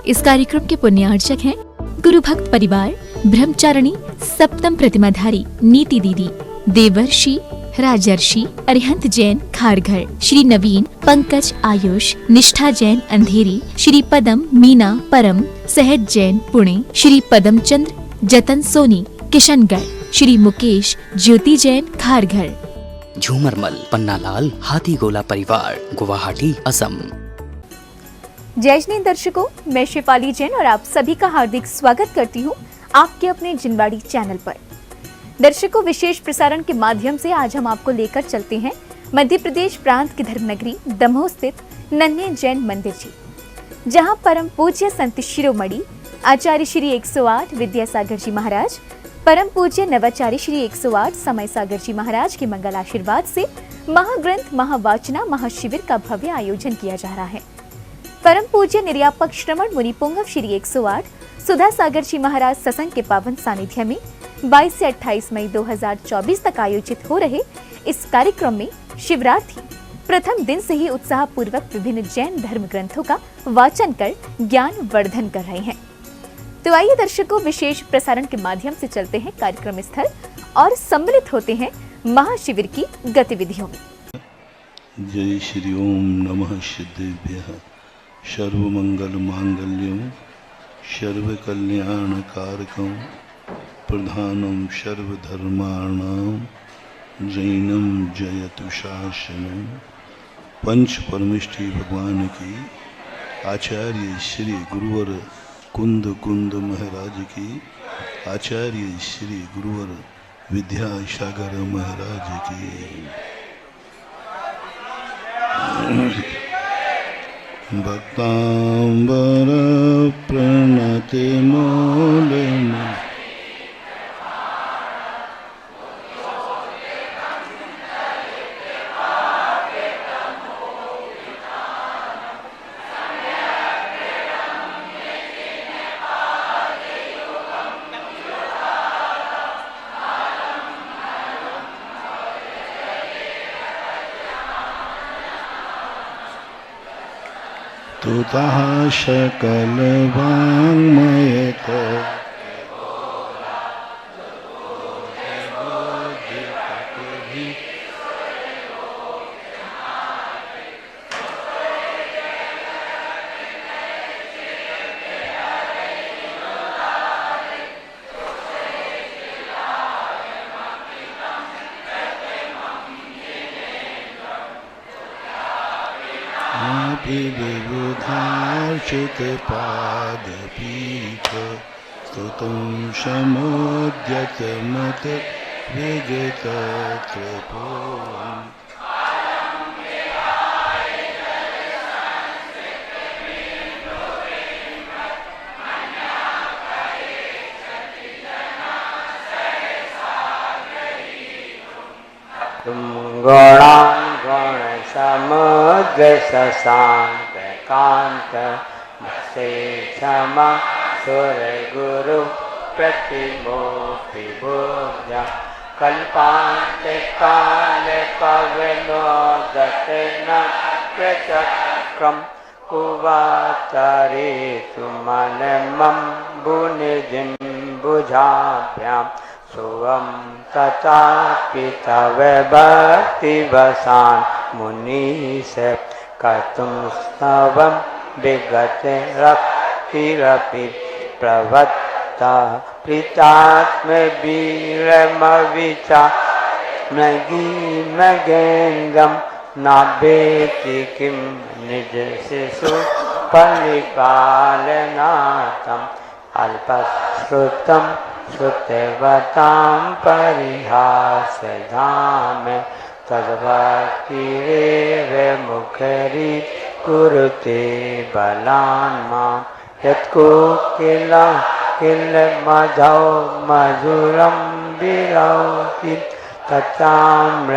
इस कार्यक्रम के पुण्यार्चक हैं गुरु भक्त परिवार ब्रह्मचारिणी सप्तम प्रतिमाधारी नीति दीदी, देवर्षि राजर्षि अरिहंत जैन खारघर, श्री नवीन पंकज आयुष निष्ठा जैन अंधेरी, श्री पदम मीना परम सहज जैन पुणे, श्री पदम चंद्र जतन सोनी किशनगढ़, श्री मुकेश ज्योति जैन खारघर। झूमरमल पन्नालाल हाथीगोला परिवार गुवाहाटी असम। जय जैन दर्शकों, मैं शिफाली जैन और आप सभी का हार्दिक स्वागत करती हूँ आपके अपने जिनवाड़ी चैनल पर। दर्शकों, विशेष प्रसारण के माध्यम से आज हम आपको लेकर चलते हैं मध्य प्रदेश प्रांत की धर्मनगरी दमोह स्थित नन्हे जैन मंदिर जी, जहां परम पूज्य संत शिरोमणि आचार्य श्री 108 विद्यासागर जी महाराज, परम पूज्य नवाचार्य श्री 108 समय सागर जी महाराज के मंगल आशीर्वाद से महाग्रंथ महावाचना महाशिविर का भव्य आयोजन किया जा रहा है। परम पूज्य निर्यापक श्रमण मुनि पुंगव श्री 108 सुधा सागर जी महाराज सत्संग के पावन सानिध्य में 22 से 28 मई 2024 तक आयोजित हो रहे इस कार्यक्रम में शिवरार्थी प्रथम दिन से ही उत्साह पूर्वक विभिन्न जैन धर्म ग्रंथों का वाचन कर ज्ञान वर्धन कर रहे हैं। तो आइए दर्शकों, विशेष प्रसारण के माध्यम से चलते हैं कार्यक्रम स्थल और सम्मिलित होते हैं महाशिविर की गतिविधियों में। जय श्री ओम नमः सिद्धेभ्यः सर्वमंगल मांगल्यं सर्वकल्याणकारकं प्रधानं सर्वधर्माणां जैनं जयतु शासनं। पंच परमेष्ठी भगवान की आचार्य श्री गुरुवर कुंद महाराज की, आचार्य श्री गुरुवर विद्यासागर महाराज की। भक्तांबर प्रणते मोलन तुतः सकल वाङ्मयत विबुधार्चित पादपीठ स्तुतं समुद्यत मत विगत त्रिपुरम्। गौणांगण समुद्र शशांक कांत से क्षमा सुर गुरु प्रतिमूर्ति भोजा कल्पांत काल पवनोदत नक्रचक्रम कुवाचारे सुमन मम बुनिजिम्बुजाभ्यां सुवं तथापि तव भक्तिवशान मुनीश कर्तुं स्तवं विगत रक्तिरपि प्रवत्ता प्रीतात्म वीरमविचा मगेन्द्रं नाभेति किं निज शिशु परिपालनार्थम् अल्पश्रुतं श्रुतवतां परिहासधाम तद्भक्तिरेव मुखरी कुरुते बलान् मां यत्कोकिल मधौ मधुरं विरौति तच्चाम्रचारुकलिका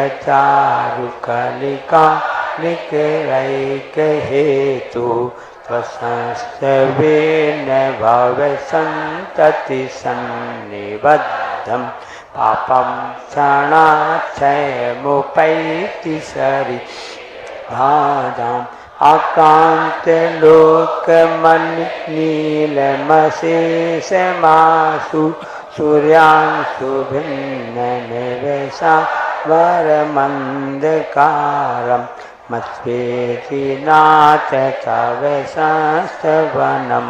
लिकरैकहेतु त्वसंस्तवेन भवसन्तति सन्निबद्धं पापं क्षणाक्षयमुपैति सरि भाजाम् आकांत लोकमणि नीलमशेषमासु सूर्यांशु भिन्न निवेशा वरमंदकारम मत्स्वेति नाथ तव संस्तवनम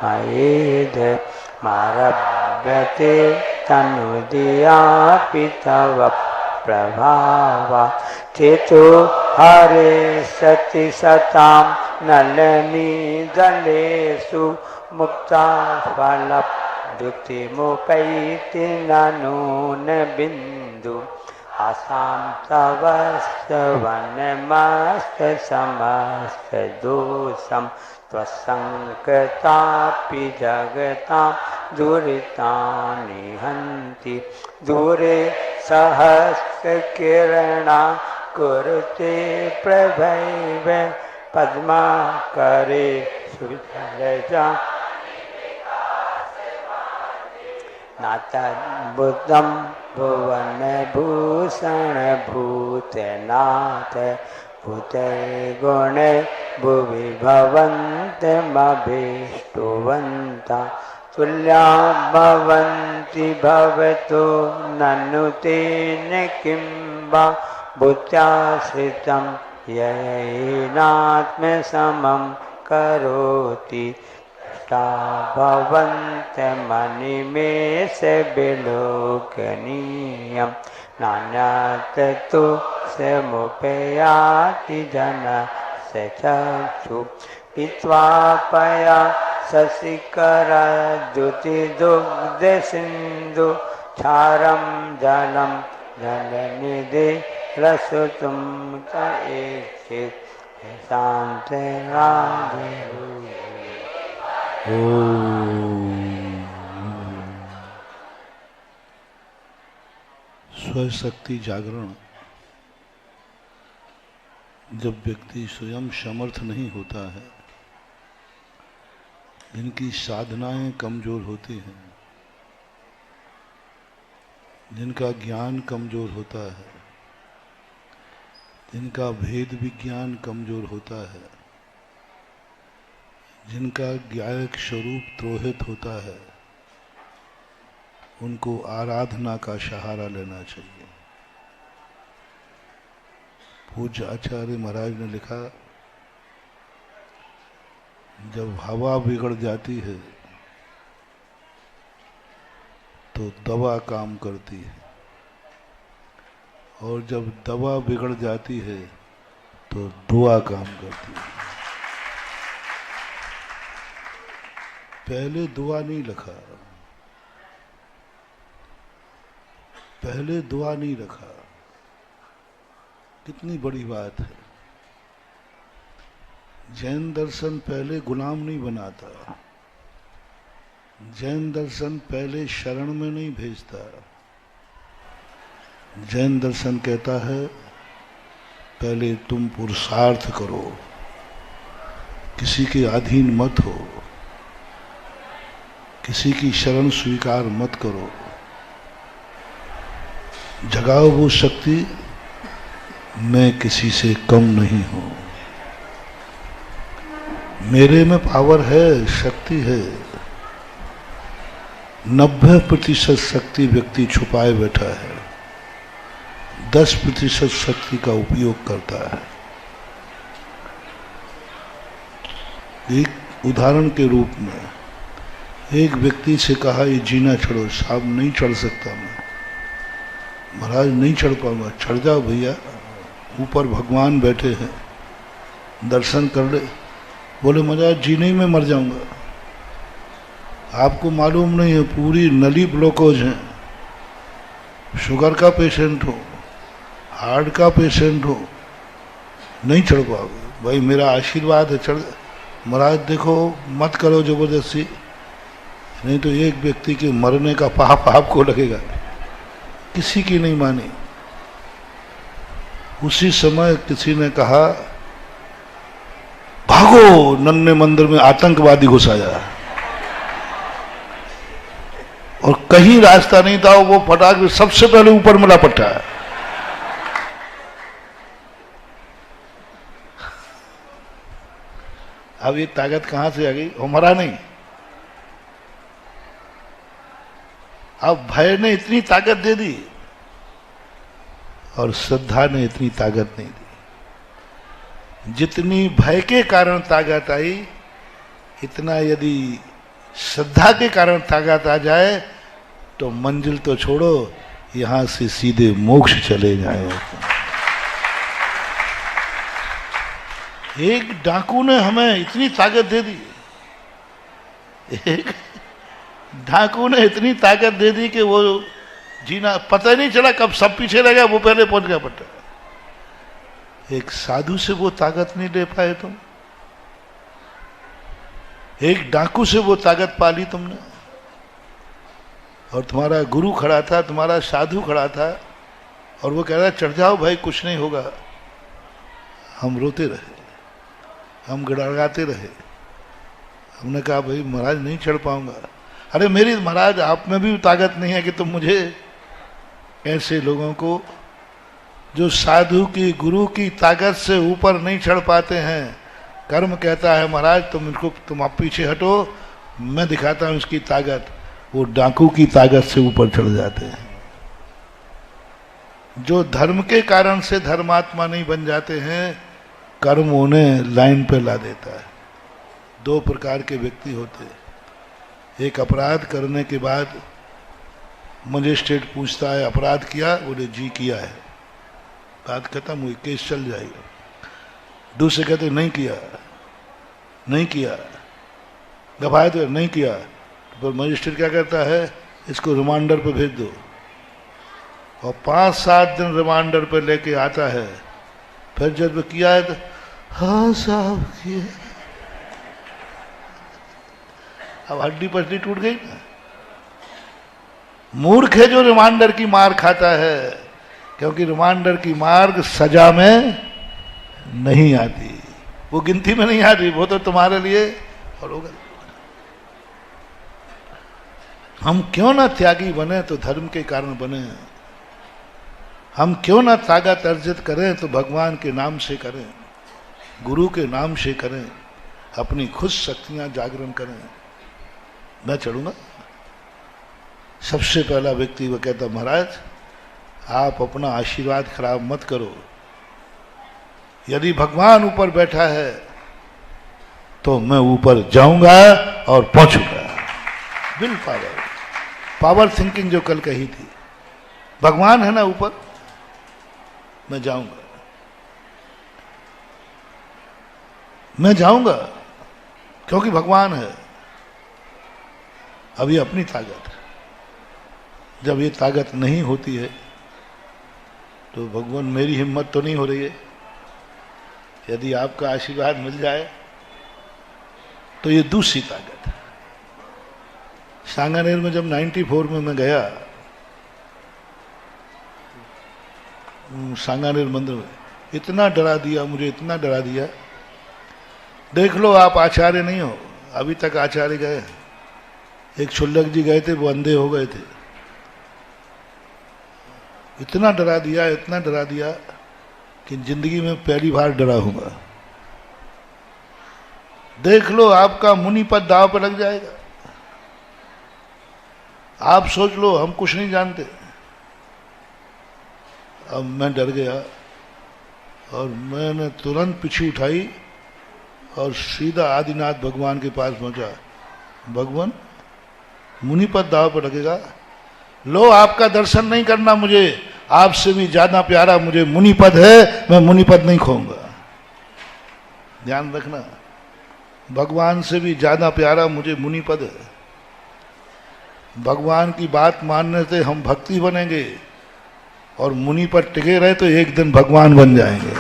मयेद मारभ्यते तनुदियापि तव प्रभावा चेतो हरे सति सतां नलनी दलेषु मुक्ता फलद्युतिमुपैति ननून बिन्दु आसां तव स्तवनमस्त समस्त दोषं त्वसङ्कतापि जगतां दुरितानि हन्ति दूरे सहस्रकिरणा कुरुते प्रभैव पद्माकरे सुजलजा नातद्भुतं भुवनभूषण भूतनाथ भूतगुणे भुवि भवन्तमभीष्टवन्ता तुल्या भवन्ति भवतो ननु तेन किं वा भूत्याश्रितं येनात्मसमं करोति भवन्तमनिमेष विलोकनीयं नान्यतो समुपयाति जनस्य चक्षु पीत्वा पया शशिकरा द्युतिदुग्धसिन्धु क्षारं जलं जलनिधि रसुतुं च ईक्षित् शान्तिराधे। स्वशक्ति जागरण। जब व्यक्ति स्वयं समर्थ नहीं होता है, जिनकी साधनाएं कमजोर होती हैं, जिनका ज्ञान कमजोर होता है, जिनका भेद विज्ञान कमजोर होता है, जिनका ज्ञायक स्वरूप द्रोहित होता है, उनको आराधना का सहारा लेना चाहिए। पूज्य आचार्य महाराज ने लिखा, जब हवा बिगड़ जाती है तो दवा काम करती है, और जब दवा बिगड़ जाती है तो दुआ काम करती है। पहले दुआ नहीं लिखा, पहले दुआ नहीं रखा। कितनी बड़ी बात है। जैन दर्शन पहले गुलाम नहीं बनाता, जैन दर्शन पहले शरण में नहीं भेजता। जैन दर्शन कहता है पहले तुम पुरुषार्थ करो, किसी के अधीन मत हो, किसी की शरण स्वीकार मत करो, जगाओ वो शक्ति, मैं किसी से कम नहीं हूं, मेरे में पावर है, शक्ति है। 90% शक्ति व्यक्ति छुपाए बैठा है, 10% शक्ति का उपयोग करता है। एक उदाहरण के रूप में एक व्यक्ति से कहा, ये जीना चढ़ो। साहब नहीं चढ़ सकता मैं, महाराज नहीं चढ़ पाऊंगा। चढ़ जाओ भैया, ऊपर भगवान बैठे हैं, दर्शन कर ले। बोले महाराज जी नहीं, मैं मर जाऊंगा। आपको मालूम नहीं है, पूरी नली ब्लॉकेज है, शुगर का पेशेंट हो, हार्ट का पेशेंट हो, नहीं चढ़ पाओगे। भाई मेरा आशीर्वाद है, चढ़। महाराज देखो मत करो जबरदस्ती, नहीं तो एक व्यक्ति के मरने का पाप आपको लगेगा। किसी की नहीं मानी। उसी समय किसी ने कहा, भागो, नन्हे मंदिर में आतंकवादी घुस आया। और कहीं रास्ता नहीं था, वो फटाक सबसे पहले ऊपर मिला पट्टा। अब ये ताकत कहां से आ गई? वो मरा नहीं। अब भय ने इतनी ताकत दे दी और श्रद्धा ने इतनी ताकत नहीं दी। जितनी भय के कारण ताकत आई, इतना यदि श्रद्धा के कारण ताकत आ जाए तो मंजिल तो छोड़ो, यहां से सीधे मोक्ष चले जाए। एक डाकू ने हमें इतनी ताकत दे दी, एक डाकू ने इतनी ताकत दे दी कि वो जीना पता नहीं चला कब सब पीछे रह गया, वो पहले पहुंच गया पट्टा। एक साधु से वो ताकत नहीं ले पाए तुम, एक डाकू से वो ताकत पाली तुमने। और तुम्हारा गुरु खड़ा था, तुम्हारा साधु खड़ा था, और वो कह रहा चढ़ जाओ भाई कुछ नहीं होगा। हम रोते रहे, हम गड़गड़ाते रहे। हमने कहा भाई महाराज नहीं चढ़ पाऊंगा। अरे मेरी महाराज आप में भी ताकत नहीं है कि तुम मुझे ऐसे लोगों को जो साधु की गुरु की ताकत से ऊपर नहीं चढ़ पाते हैं, कर्म कहता है महाराज तुम आप पीछे हटो, मैं दिखाता हूं इसकी ताकत। वो डाकू की ताकत से ऊपर चढ़ जाते हैं। जो धर्म के कारण से धर्मात्मा नहीं बन जाते हैं, कर्म उन्हें लाइन पे ला देता है। दो प्रकार के व्यक्ति होते हैं। एक अपराध करने के बाद मजिस्ट्रेट पूछता है अपराध किया? बोले जी किया है, बात खत्म हुई, केस चल जाएगा। दूसरे कहते नहीं किया, नहीं किया, गवाह तो नहीं किया। तो मजिस्ट्रेट क्या करता है, इसको रिमांडर पे भेज दो, और 5-7 दिन रिमांडर पे लेके आता है। फिर जब किया है तो हाँ साहब किया। अब हड्डी पसली टूट गई ना। मूर्ख है जो रिमांडर की मार खाता है, क्योंकि रिमांडर की मार सजा में नहीं आती, वो गिनती में नहीं आती, वो तो तुम्हारे लिए और होगा। हम क्यों ना त्यागी बने तो धर्म के कारण बने। हम क्यों ना ताकत अर्जित करें तो भगवान के नाम से करें, गुरु के नाम से करें, अपनी खुद शक्तियां जागरण करें। मैं चढ़ूंगा। सबसे पहला व्यक्ति वो कहता महाराज आप अपना आशीर्वाद खराब मत करो। यदि भगवान ऊपर बैठा है तो मैं ऊपर जाऊंगा और पहुंचूंगा। विल पावर, पावर थिंकिंग जो कल कही थी, भगवान है ना ऊपर, मैं जाऊंगा, मैं जाऊंगा क्योंकि भगवान है। अब ये अपनी ताकत है। जब ये ताकत नहीं होती है तो भगवान मेरी हिम्मत तो नहीं हो रही है। यदि आपका आशीर्वाद मिल जाए तो ये दूसरी ताकत है। सांगानेर में जब 94 में मैं गया, सांगानेर मंदिर में, इतना डरा दिया मुझे, इतना डरा दिया। देख लो आप आचार्य नहीं हो, अभी तक आचार्य गए। एक छुल्लक जी गए थे, वो अंधे हो गए थे। इतना डरा दिया, इतना डरा दिया कि जिंदगी में पहली बार डरा हूंगा। देख लो आपका मुनि पद दाव पर लग जाएगा। आप सोच लो हम कुछ नहीं जानते। अब मैं डर गया और मैंने तुरंत पीछे उठाई और सीधा आदिनाथ भगवान के पास पहुंचा। भगवान मुनि पद दाव पर लगेगा, लो आपका दर्शन नहीं करना मुझे, आपसे भी ज्यादा प्यारा मुझे मुनि पद है, मैं मुनि पद नहीं खोऊंगा। ध्यान रखना, भगवान से भी ज्यादा प्यारा मुझे मुनि पद है। भगवान की बात मानने से हम भक्ति बनेंगे और मुनि पद टिके रहे तो एक दिन भगवान बन जाएंगे।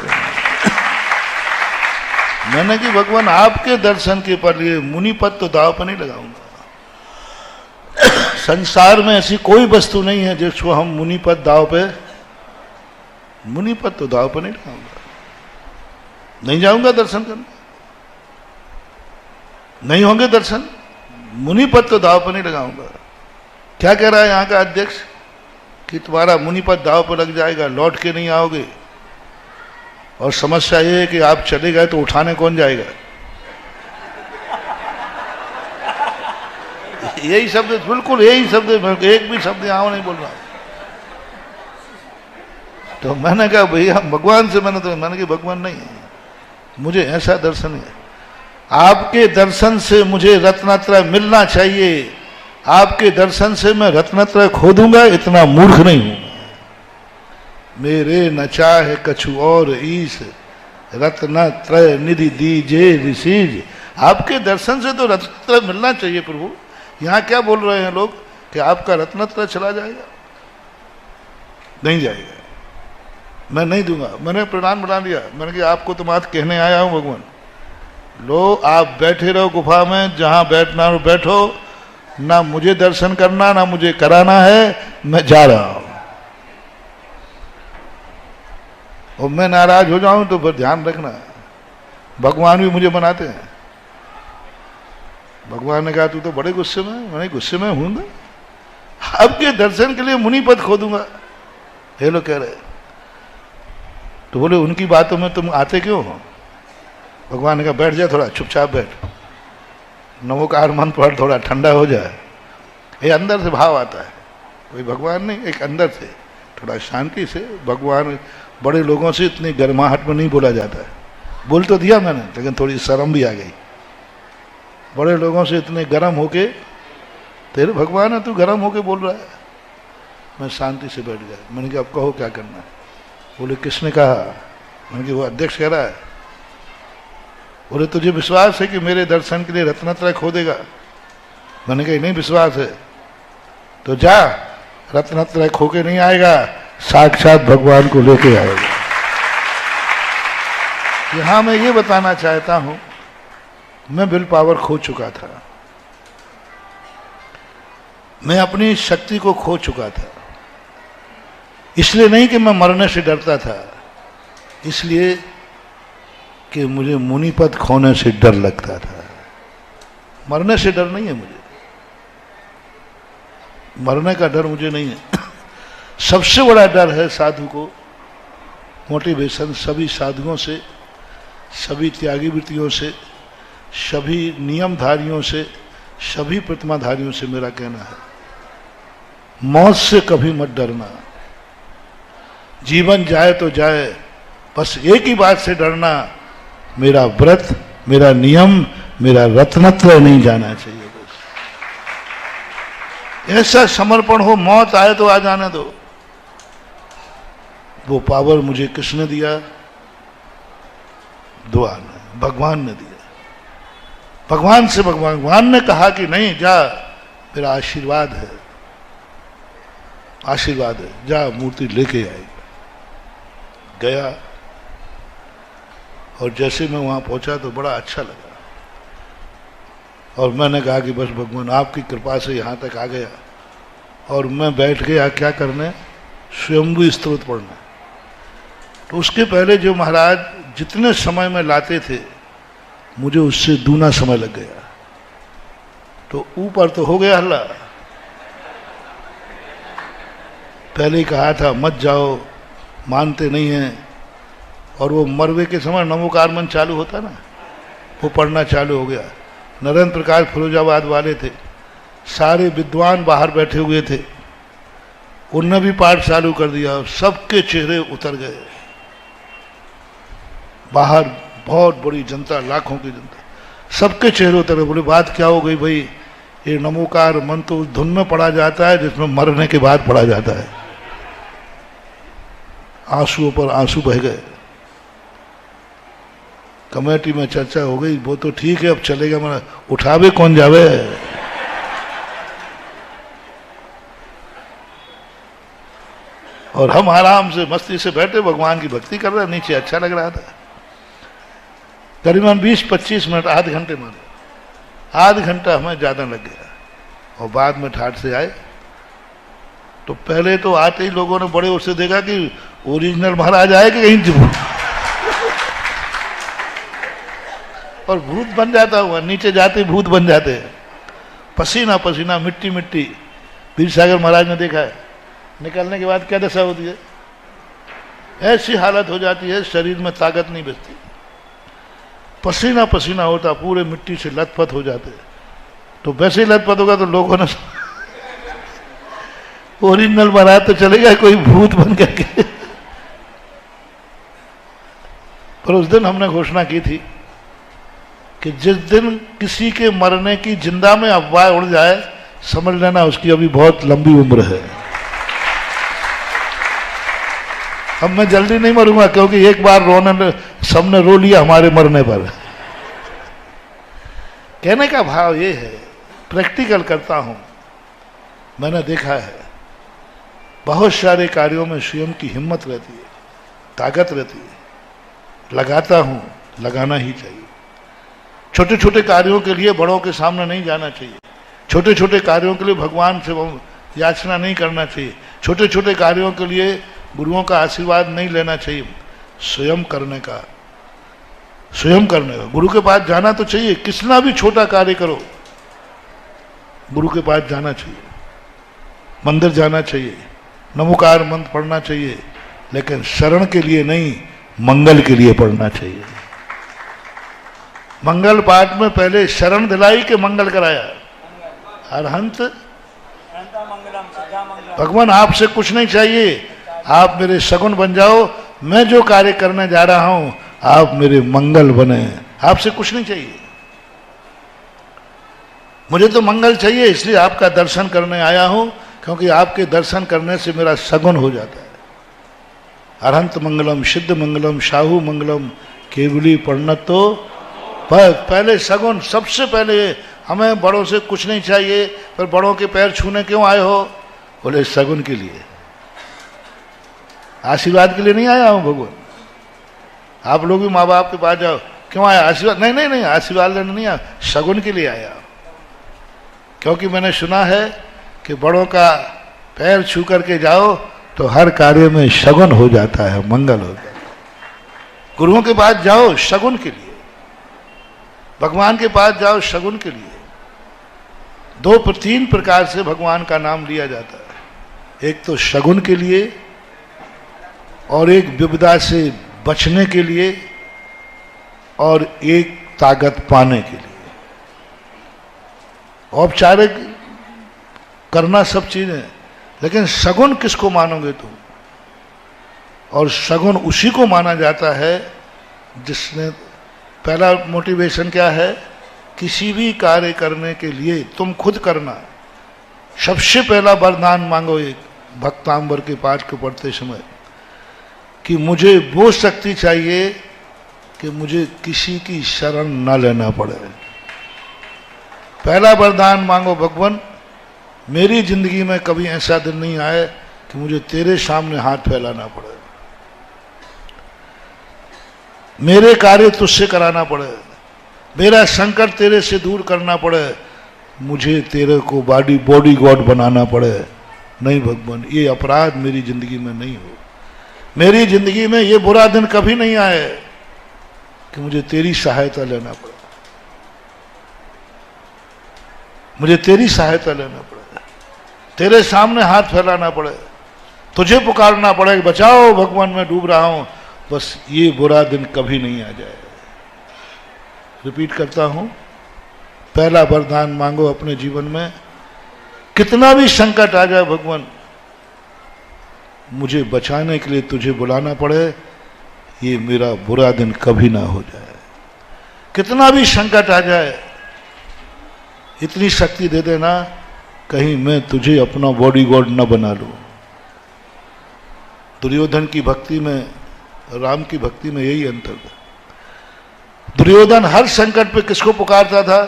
मैंने कि भगवान आपके दर्शन के पर लिए मुनि पद तो दाव पर नहीं लगाऊंगा। संसार में ऐसी कोई वस्तु नहीं है जिसको हम मुनि पद दाव पे, मुनि पद तो दाव पर नहीं लगाऊंगा। नहीं जाऊंगा दर्शन करने, नहीं होंगे दर्शन, मुनि पद तो दाव पर नहीं लगाऊंगा। क्या कह रहा है यहाँ का अध्यक्ष कि तुम्हारा मुनि पद दाव पर लग जाएगा, लौट के नहीं आओगे। और समस्या ये है कि आप चले गए तो उठाने कौन जाएगा? यही शब्द, बिल्कुल यही शब्द, एक भी शब्द यहाँ नहीं बोल रहा। तो मैंने कहा भैया भगवान से मैंने कहा भगवान नहीं, मुझे ऐसा दर्शन है, आपके दर्शन से मुझे रत्नत्रय मिलना चाहिए, आपके दर्शन से मैं रत्नत्रय खो दूंगा, इतना मूर्ख नहीं हूं। मेरे न चाहे कछु और ईश, रत्नत्रय निधि दीजे ऋषिज। आपके दर्शन से तो रत्नत्रय मिलना चाहिए प्रभु। यहाँ क्या बोल रहे हैं लोग कि आपका रत्नत्रय चला जाएगा? नहीं जाएगा, मैं नहीं दूंगा। मैंने प्रणाम बना लिया, मैंने कहा आपको तो बात कहने आया हूं भगवान, लो आप बैठे रहो गुफा में, जहां बैठना हो बैठो, ना मुझे दर्शन करना ना मुझे कराना है, मैं जा रहा हूं। और मैं नाराज हो जाऊं तो फिर ध्यान रखना, भगवान भी मुझे बनाते हैं। भगवान ने कहा तू तो बड़े गुस्से में, मैं गुस्से में हूं ना, आपके दर्शन के लिए मुनि पद खो दूंगा, ये लोग कह रहे। तो बोले उनकी बातों में तुम आते क्यों हो? भगवान ने कहा बैठ जा, थोड़ा चुपचाप बैठ, नमोकार मंत्र पढ़, थोड़ा ठंडा हो जाए। ये अंदर से भाव आता है, कोई भगवान नहीं, एक अंदर से थोड़ा शांति से। भगवान बड़े लोगों से इतनी गर्माहट में नहीं बोला जाता है। बोल तो दिया मैंने, लेकिन थोड़ी शर्म भी आ गई। बड़े लोगों से इतने गर्म होके, तेरे भगवान है तू गर्म होके बोल रहा है। मैं शांति से बैठ गया। मैंने कहा अब कहो क्या करना है? बोले किसने कहा? मैंने कहा वो अध्यक्ष कह रहा है। बोले तुझे विश्वास है कि मेरे दर्शन के लिए रत्नत्रय खो देगा? मैंने कहा नहीं विश्वास है। तो जा, रत्नत्रय खो के नहीं आएगा, साक्षात भगवान को लेके आएगा। यहां मैं ये बताना चाहता हूं, मैं विल पावर खो चुका था, मैं अपनी शक्ति को खो चुका था। इसलिए नहीं कि मैं मरने से डरता था, इसलिए कि मुझे मुनिपद खोने से डर लगता था। मरने से डर नहीं है मुझे, मरने का डर मुझे नहीं है। सबसे बड़ा डर है साधु को मोटिवेशन, सभी साधुओं से, सभी त्यागी वृत्तियों से, सभी नियमधारियों से, सभी प्रतिमाधारियों से मेरा कहना है, मौत से कभी मत डरना। जीवन जाए तो जाए, बस एक ही बात से डरना, मेरा व्रत, मेरा नियम, मेरा रत्नत्रय नहीं जाना चाहिए। बस ऐसा समर्पण हो, मौत आए तो आ जाने दो। वो पावर मुझे किसने दिया? दुआ ने, भगवान ने दिया। भगवान से भगवान ने कहा कि नहीं जा, मेरा आशीर्वाद है, आशीर्वाद है, जा मूर्ति लेके आएगा। गया और जैसे मैं वहां पहुंचा तो बड़ा अच्छा लगा, और मैंने कहा कि बस भगवान आपकी कृपा से यहां तक आ गया। और मैं बैठ गया क्या करने? स्वयंभू स्तोत्र पढ़ना। तो उसके पहले जो महाराज जितने समय में लाते थे, मुझे उससे दूना समय लग गया। तो ऊपर तो हो गया हल्ला, पहले ही कहा था मत जाओ, मानते नहीं हैं। और वो मरवे के समय नमोकार मंत्र चालू होता ना, वो पढ़ना चालू हो गया। नरेंद्र प्रकाश फिरोजाबाद वाले थे, सारे विद्वान बाहर बैठे हुए थे, उनने भी पाठ चालू कर दिया। सबके चेहरे उतर गए, बाहर बहुत बड़ी जनता, लाखों की जनता, सबके चेहरे उतर गए। बोले बात क्या हो गई भाई? ये नमोकार मंत्र उस धुन में पढ़ा जाता है जिसमें मरने के बाद पढ़ा जाता है। आंसुओं पर आंसू बह गए। कमेटी में चर्चा हो गई, वो तो ठीक है अब चलेगा, मैं उठावे कौन जावे। और हम आराम से मस्ती से बैठे भगवान की भक्ति कर रहे, नीचे अच्छा लग रहा था। करीबन 20-25 मिनट, आध घंटे माने, आध घंटा हमें ज्यादा लग गया। और बाद में ठाठ से आए तो पहले तो आते ही लोगों ने बड़े उससे देखा कि ओरिजिनल महाराज आए कि कहीं और भूत बन जाता हुआ, नीचे जाते भूत बन जाते हैं, पसीना पसीना, मिट्टी मिट्टी। वीर सागर महाराज ने देखा है, निकलने के बाद क्या दशा होती है? ऐसी हालत हो जाती है, शरीर में ताकत नहीं बचती, पसीना पसीना होता, पूरे मिट्टी से लथपथ हो जाते। तो वैसे ही लथपथ होगा तो लोगों ने ओरिजिनल बनाया तो चलेगा कोई भूत बन करके। पर उस दिन हमने घोषणा की थी कि जिस दिन किसी के मरने की जिंदा में अफवाह उड़ जाए, समझ लेना उसकी अभी बहुत लंबी उम्र है। अब मैं जल्दी नहीं मरूंगा, क्योंकि एक बार सबने रो लिया हमारे मरने पर। कहने का भाव ये है, प्रैक्टिकल करता हूं, मैंने देखा है बहुत सारे कार्यों में स्वयं की हिम्मत रहती है, ताकत रहती है, लगाता हूं, लगाना ही चाहिए। छोटे छोटे कार्यों के लिए बड़ों के सामने नहीं जाना चाहिए, छोटे छोटे कार्यों के लिए भगवान से याचना नहीं करना चाहिए, छोटे छोटे कार्यों के लिए गुरुओं का आशीर्वाद नहीं लेना चाहिए, स्वयं करने का, स्वयं करने का। गुरु के पास जाना तो चाहिए, कितना भी छोटा कार्य करो गुरु के पास जाना चाहिए, मंदिर जाना चाहिए, नमोकार मंत्र पढ़ना चाहिए, लेकिन शरण के लिए नहीं, मंगल के लिए पढ़ना चाहिए। मंगल पाठ में पहले शरण दिलाई के मंगल कराया। अरहंत भगवान आपसे कुछ नहीं चाहिए, आप मेरे सगुन बन जाओ, मैं जो कार्य करने जा रहा हूं आप मेरे मंगल बने, आपसे कुछ नहीं चाहिए। मुझे तो मंगल चाहिए, इसलिए आपका दर्शन करने आया हूं, क्योंकि आपके दर्शन करने से मेरा सगुन हो जाता है। अरहंत मंगलम, सिद्ध मंगलम, शाहू मंगलम, केवली पढ़नत तो पहले सगुन। सबसे पहले हमें बड़ों से कुछ नहीं चाहिए, पर बड़ों के पैर छूने क्यों आए हो? बोले सगुन के लिए, आशीर्वाद के लिए नहीं आया हूं भगवान। आप लोग भी माँ बाप के पास जाओ, क्यों आया? आशीर्वाद नहीं, नहीं नहीं, आशीर्वाद लेने नहीं आया, सगुन के लिए आया। क्योंकि मैंने सुना है कि बड़ों का पैर छू करके जाओ तो हर कार्य में शगुन हो जाता है, मंगल हो जाता है। गुरुओं के पास जाओ शगुन के लिए, भगवान के पास जाओ शगुन के लिए। तीन प्रकार से भगवान का नाम लिया जाता है, एक तो शगुन के लिए, और एक विपदा से बचने के लिए, और एक ताकत पाने के लिए। औपचारिक करना सब चीजें, लेकिन सगुन किसको मानोगे तुम? और सगुन उसी को माना जाता है जिसने, पहला मोटिवेशन क्या है? किसी भी कार्य करने के लिए तुम खुद करना। सबसे पहला वरदान मांगो एक भक्तांबर के पाठ को पढ़ते समय, कि मुझे वो शक्ति चाहिए कि मुझे किसी की शरण न लेना पड़े। पहला वरदान मांगो, भगवान मेरी जिंदगी में कभी ऐसा दिन नहीं आए कि मुझे तेरे सामने हाथ फैलाना पड़े, मेरे कार्य तुझसे कराना पड़े, मेरा संकट तेरे से दूर करना पड़े, मुझे तेरे को बॉडी गॉड बनाना पड़े। नहीं भगवान, ये अपराध मेरी जिंदगी में नहीं हो, मेरी जिंदगी में ये बुरा दिन कभी नहीं आए कि मुझे तेरी सहायता लेना पड़े, मुझे तेरी सहायता लेना पड़े, तेरे सामने हाथ फैलाना पड़े, तुझे पुकारना पड़े कि बचाओ भगवान, मैं डूब रहा हूं, बस ये बुरा दिन कभी नहीं आ जाए। रिपीट करता हूं, पहला वरदान मांगो अपने जीवन में, कितना भी संकट आ जाए भगवान, मुझे बचाने के लिए तुझे बुलाना पड़े, ये मेरा बुरा दिन कभी ना हो जाए। कितना भी संकट आ जाए, इतनी शक्ति दे देना कहीं मैं तुझे अपना बॉडी गॉड न बना लूं। दुर्योधन की भक्ति में, राम की भक्ति में यही अंतर था। दुर्योधन हर संकट पे किसको पुकारता था?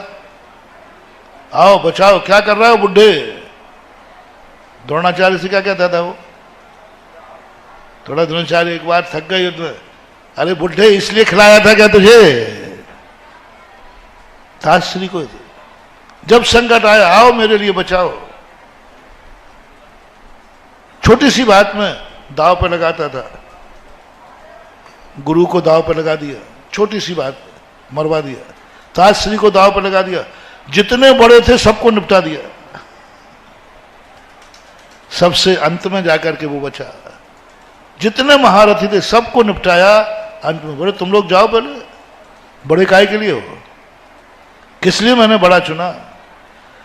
आओ बचाओ, क्या कर रहा हो बुढ़े? द्रोणाचार्य से क्या कहता था वो? थोड़ा द्रोणाचार्य एक बार थक गए तो, अरे बुढ़े इसलिए खिलाया था क्या तुझे? ताश्री को जब संकट आया, आओ मेरे लिए बचाओ। छोटी सी बात में दाव पे लगाता था, गुरु को दाव पे लगा दिया, छोटी सी बात मरवा दिया, ताश्री को दाव पे लगा दिया, जितने बड़े थे सबको निपटा दिया, सबसे अंत में जाकर के वो बचा। जितने महारथी थे सबको निपटाया, अंत में बोले तुम लोग जाओ पहले, बड़े काय के लिए हो? किस लिए मैंने बड़ा चुना?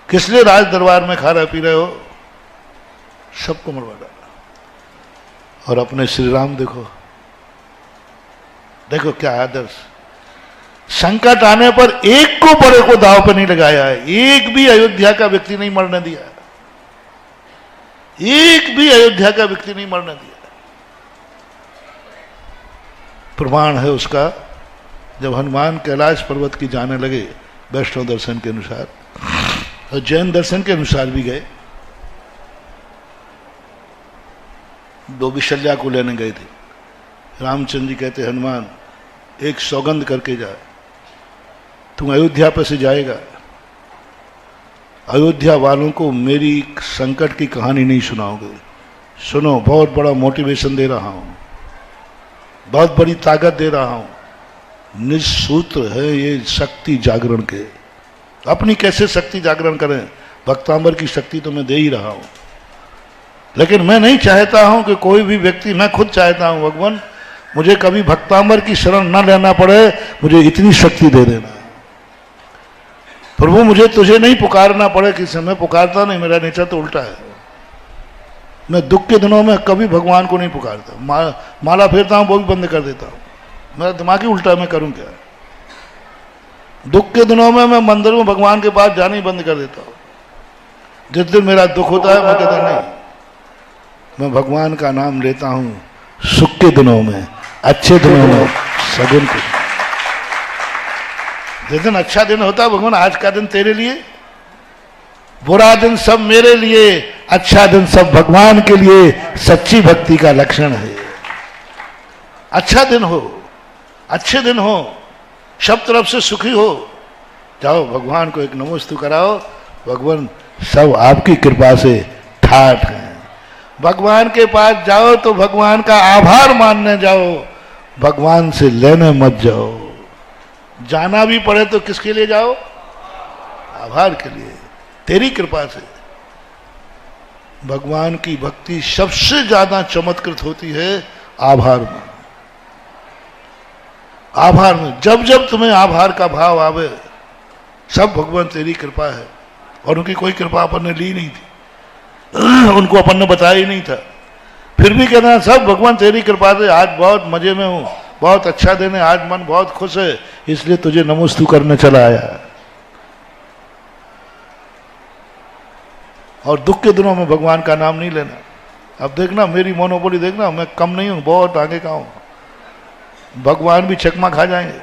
किस लिए राज दरबार में खा रहे पी रहे हो? सबको मरवा डाला। और अपने श्री राम देखो, देखो क्या आदर्श। संकट आने पर एक को बड़े को दाव पर नहीं लगाया है। एक भी अयोध्या का व्यक्ति नहीं मरने दिया, एक भी अयोध्या का व्यक्ति नहीं मरने दिया। प्रमाण है उसका, जब हनुमान कैलाश पर्वत की जाने लगे वैष्णव दर्शन के अनुसार और जैन दर्शन के अनुसार भी गए। दो विशल्या को लेने गए थे। रामचंद्र जी कहते हनुमान एक सौगंध करके जा, तुम अयोध्या पर से जाएगा, अयोध्या वालों को मेरी संकट की कहानी नहीं सुनाओगे। सुनो, बहुत बड़ा मोटिवेशन दे रहा हूं, बहुत बड़ी ताकत दे रहा हूं। निसूत्र है ये शक्ति जागरण के। अपनी कैसे शक्ति जागरण करें? भक्तांबर की शक्ति तो मैं दे ही रहा हूं, लेकिन मैं नहीं चाहता हूं कि कोई भी व्यक्ति, मैं खुद चाहता हूं भगवान मुझे कभी भक्तांबर की शरण न लेना पड़े, मुझे इतनी शक्ति दे देना। प्रभु मुझे तुझे नहीं पुकारना पड़े, किसी मैं पुकारता नहीं, मेरा नेचर तो उल्टा है। मैं दुख के दिनों में कभी भगवान को नहीं पुकारता, माला फेरता हूं वो भी बंद कर देता हूं। मेरा दिमाग ही उल्टा, मैं करूं क्या? दुख के दिनों में मैं मंदिर में भगवान के पास जाना ही बंद कर देता हूं। जिस दिन मेरा दुख होता है मैं कहता नहीं, मैं भगवान का नाम लेता हूं सुख के दिनों में, अच्छे दिनों में, सगुन के। जिस दिन अच्छा दिन होता है भगवान आज का दिन तेरे लिए, बुरा दिन सब मेरे लिए, अच्छा दिन सब भगवान के लिए। सच्ची भक्ति का लक्षण है। अच्छा दिन हो, अच्छे दिन हो, सब तरफ से सुखी हो, जाओ भगवान को एक नमोस्तु कराओ। भगवान सब आपकी कृपा से ठाठ हैं। भगवान के पास जाओ तो भगवान का आभार मानने जाओ, भगवान से लेने मत जाओ। जाना भी पड़े तो किसके लिए जाओ? आभार के लिए, तेरी कृपा से। भगवान की भक्ति सबसे ज्यादा चमत्कृत होती है आभार में। आभार में जब जब तुम्हें आभार का भाव आवे, सब भगवान तेरी कृपा है। और उनकी कोई कृपा अपन ने ली नहीं थी, उनको अपन ने बताया ही नहीं था, फिर भी कहना सब भगवान तेरी कृपा से आज बहुत मजे में हूं, बहुत अच्छा दिन है, आज मन बहुत खुश है, इसलिए तुझे नमोस्तु करने चला आया। और दुख के दिनों में भगवान का नाम नहीं लेना। अब देखना मेरी मोनोपोली देखना, मैं कम नहीं हूं, बहुत आगे का हूं। भगवान भी चकमा खा जाएंगे।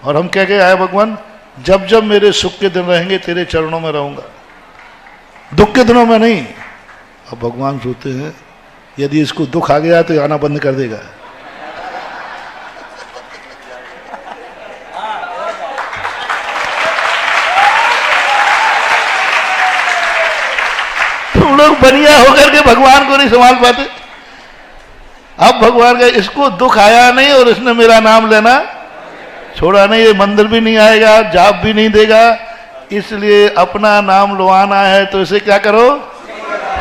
और हम कह के आए भगवान जब जब मेरे सुख के दिन रहेंगे तेरे चरणों में रहूंगा, दुख के दिनों में नहीं। अब भगवान सोचते हैं यदि इसको दुख आ गया तो आना बंद कर देगा। तुम लोग बनिया होकर के भगवान को नहीं संभाल पाते। अब भगवान का इसको दुख आया नहीं और इसने मेरा नाम लेना छोड़ा नहीं, ये मंदिर भी नहीं आएगा, जाप भी नहीं देगा, इसलिए अपना नाम लवाना है तो इसे क्या करो?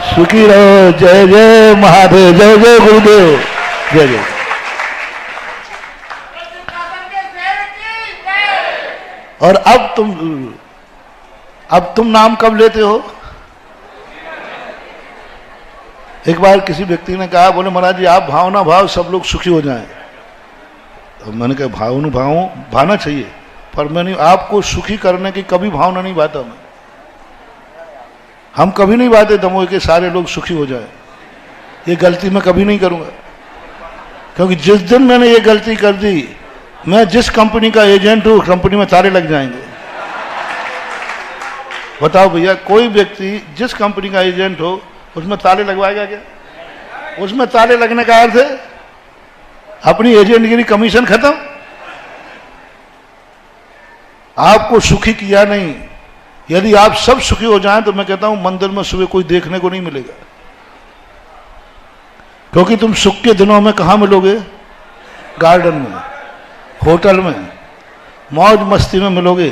सुखी रहो। जय जय महादेव, जय जय गुरुदेव, जय जय। और अब तुम नाम कब लेते हो? एक बार किसी व्यक्ति ने कहा, बोले महाराज जी आप भावना भाव सब लोग सुखी हो जाएं। तो मैंने कहा भावना चाहिए, पर मैंने आपको सुखी करने की कभी भावना नहीं बांटा। मैं हम कभी नहीं बांटे दमोह के सारे लोग सुखी हो जाए। ये गलती मैं कभी नहीं करूंगा, क्योंकि जिस दिन मैंने ये गलती कर दी, मैं जिस कंपनी का एजेंट हूं कंपनी में ताले लग जाएंगे। बताओ भैया, कोई व्यक्ति जिस कंपनी का एजेंट हो उसमें ताले लगवाएगा क्या? उसमें ताले लगने का अर्थ है अपनी एजेंटगिरी कमीशन खत्म। आपको सुखी किया नहीं। यदि आप सब सुखी हो जाएं तो मैं कहता हूं मंदिर में सुबह कोई देखने को नहीं मिलेगा, क्योंकि तुम सुख के दिनों में कहां मिलोगे? गार्डन में, होटल में, मौज मस्ती में मिलोगे।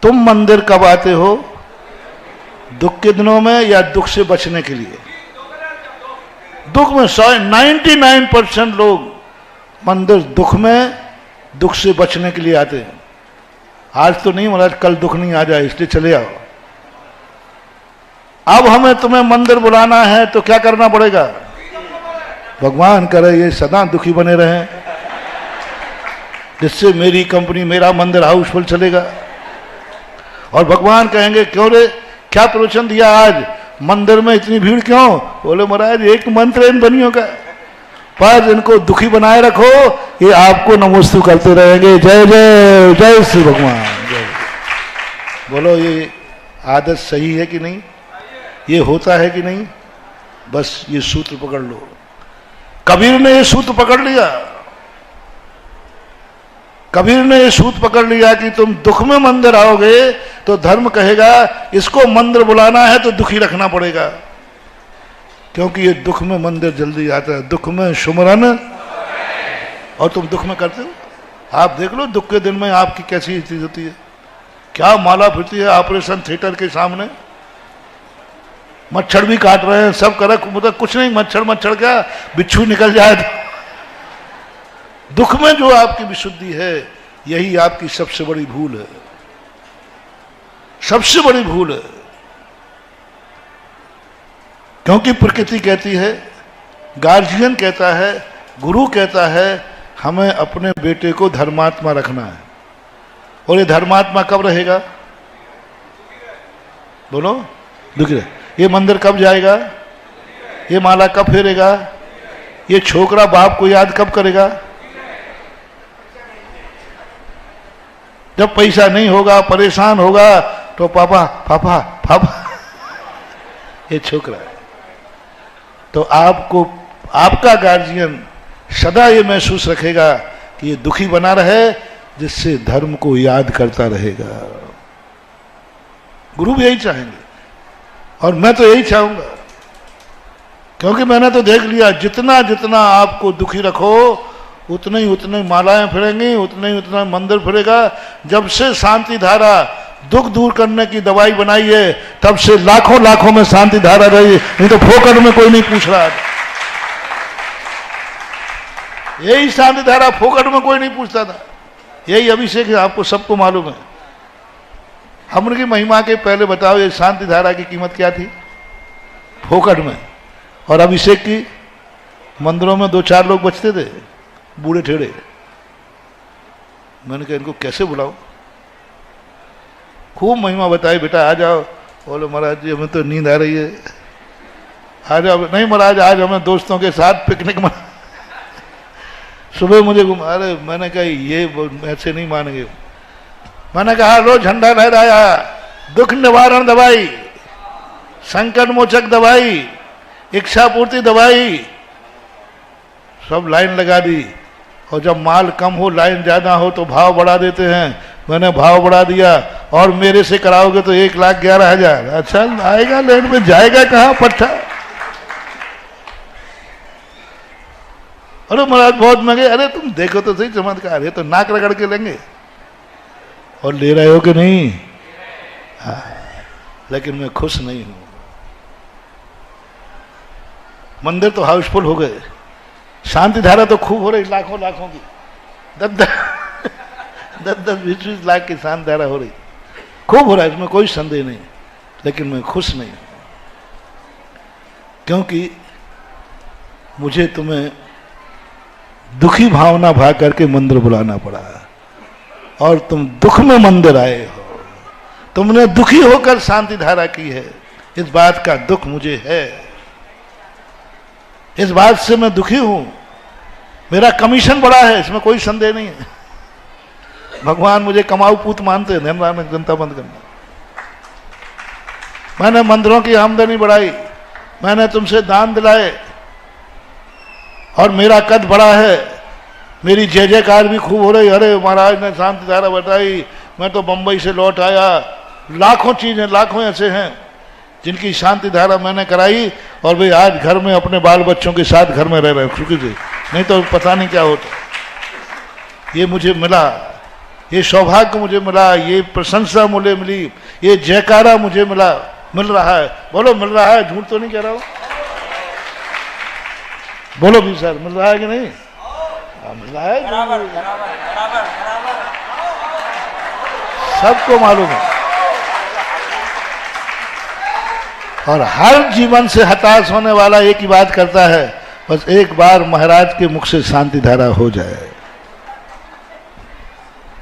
तुम मंदिर कब आते हो? दुख के दिनों में या दुख से बचने के लिए? दुख में 99% लोग मंदिर दुख में, दुख से बचने के लिए आते हैं। आज तो नहीं महाराज, कल दुख नहीं आ जाए इसलिए चले आओ। अब हमें तुम्हें मंदिर बुलाना है तो क्या करना पड़ेगा? भगवान करे ये सदा दुखी बने रहें, जिससे मेरी कंपनी, मेरा मंदिर हाउसफुल चलेगा। और भगवान कहेंगे क्यों रे, क्या प्रवचन दिया आज, मंदिर में इतनी भीड़ क्यों? बोले महाराज एक मंत्र इन बनियों का, पर इनको दुखी बनाए रखो, ये आपको नमोस्तु करते रहेंगे। जय जय जय श्री भगवान जय। बोलो ये आदत सही है कि नहीं? ये होता है कि नहीं? बस ये सूत्र पकड़ लो। कबीर ने ये सूत्र पकड़ लिया, कबीर ने ये सूत्र पकड़ लिया कि तुम दुख में मंदिर आओगे तो धर्म कहेगा इसको मंदिर बुलाना है तो दुखी रखना पड़ेगा, क्योंकि ये दुख में मंदिर जल्दी आता है। दुख में सुमरन, और तुम दुख में करते हो। आप देख लो दुख के दिन में आपकी कैसी स्थिति होती है, क्या माला फिरती है ऑपरेशन थिएटर के सामने, मच्छर भी काट रहे हैं, सब कर, मतलब कुछ नहीं, मच्छर क्या, बिच्छू निकल जाए तो। दुख में जो आपकी विशुद्धि है, यही आपकी सबसे बड़ी भूल है, सबसे बड़ी भूल है। क्योंकि प्रकृति कहती है, गार्जियन कहता है, गुरु कहता है, हमें अपने बेटे को धर्मात्मा रखना है। और ये धर्मात्मा कब रहेगा? बोलो, दुखी रहे। ये मंदिर कब जाएगा? ये माला कब फेरेगा? ये छोकरा बाप को याद कब करेगा? जब पैसा नहीं होगा, परेशान होगा तो पापा पापा पापा ये छोकरा है। तो आपको, आपका गार्जियन सदा ये महसूस रखेगा कि ये दुखी बना रहे, जिससे धर्म को याद करता रहेगा। गुरु भी यही चाहेंगे और मैं तो यही चाहूंगा, क्योंकि मैंने तो देख लिया, जितना जितना आपको दुखी रखो उतने ही उतने मालाएं फिरेंगी, उतने ही उतना मंदिर फिरेगा। जब से शांति धारा दुख दूर करने की दवाई बनाई है, तब से लाखों लाखों में शांति धारा रही, नहीं तो फोकट में कोई नहीं पूछ रहा। यही शांति धारा, फोकट में कोई नहीं पूछता था। यही अभिषेक है, आपको सबको मालूम है। हमने की महिमा के पहले बताओ, ये शांति धारा की कीमत क्या थी फोकट में, और अभिषेक की मंदिरों में 2-4 लोग बचते थे, बूढ़े ठेड़े। मैंने कहा इनको कैसे बुलाओ, खूब महिमा बताई, बेटा आ जाओ। बोले महाराज जी हमें तो नींद आ रही है, आ जाओ। नहीं महाराज आज हमें दोस्तों के साथ पिकनिक में सुबह मुझे अरे मैंने कहा ये ऐसे नहीं मानेंगे। मैंने कहा लो झंडा लहराया, दुख निवारण दवाई, संकट मोचक दवाई, इच्छा पूर्ति दवाई, सब लाइन लगा दी। और जब माल कम हो, लाइन ज्यादा हो तो भाव बढ़ा देते हैं। मैंने भाव बढ़ा दिया, और मेरे से कराओगे तो 1,11,000। अच्छा आएगा लाइन में, जाएगा कहाँ पट्टा? अरे महाराज बहुत महंगे। अरे तुम देखो तो सही चमत्कार, ये तो नाक रगड़ के लेंगे। और ले रहे हो कि नहीं? हाँ, लेकिन मैं खुश नहीं हूं। मंदिर तो हाउसफुल हो गए, शांति धारा तो खूब हो रही, लाखों लाखों की, 10-20 लाख की शांति धारा हो रही, खूब हो रहा है, इसमें कोई संदेह नहीं। लेकिन मैं खुश नहीं हूं, क्योंकि मुझे तुम्हें दुखी भावना भा करके मंदिर बुलाना पड़ा, और तुम दुख में मंदिर आए हो। तुमने दुखी होकर शांति धारा की है, इस बात का दुख मुझे है, इस बात से मैं दुखी हूं। मेरा कमीशन बड़ा है, इसमें कोई संदेह नहीं है। भगवान मुझे कमाऊ पूत मानते हैं, धन जनता बंद करना। मैंने मंदिरों की आमदनी बढ़ाई, मैंने तुमसे दान दिलाए, और मेरा कद बड़ा है, मेरी जय जयकार भी खूब हो रही। अरे महाराज ने शांति धारा बताई, मैं तो बंबई से लौट आया। लाखों चीजें, लाखों ऐसे हैं जिनकी शांति धारा मैंने कराई, और वे आज घर में अपने बाल बच्चों के साथ घर में रह रहे हैं सुखी से, नहीं तो पता नहीं क्या होता। ये मुझे मिला, ये सौभाग्य मुझे मिला, ये प्रशंसा मुझे मिली, ये जयकारा मुझे मिला, मिल रहा है। बोलो मिल रहा है, झूठ तो नहीं कह रहा हूं। बोलो भी सर, मिल रहा है कि नहीं? मिल रहा है। सबको मालूम है। और हर जीवन से हताश होने वाला एक ही बात करता है, बस एक बार महाराज के मुख से शांति धारा हो जाए।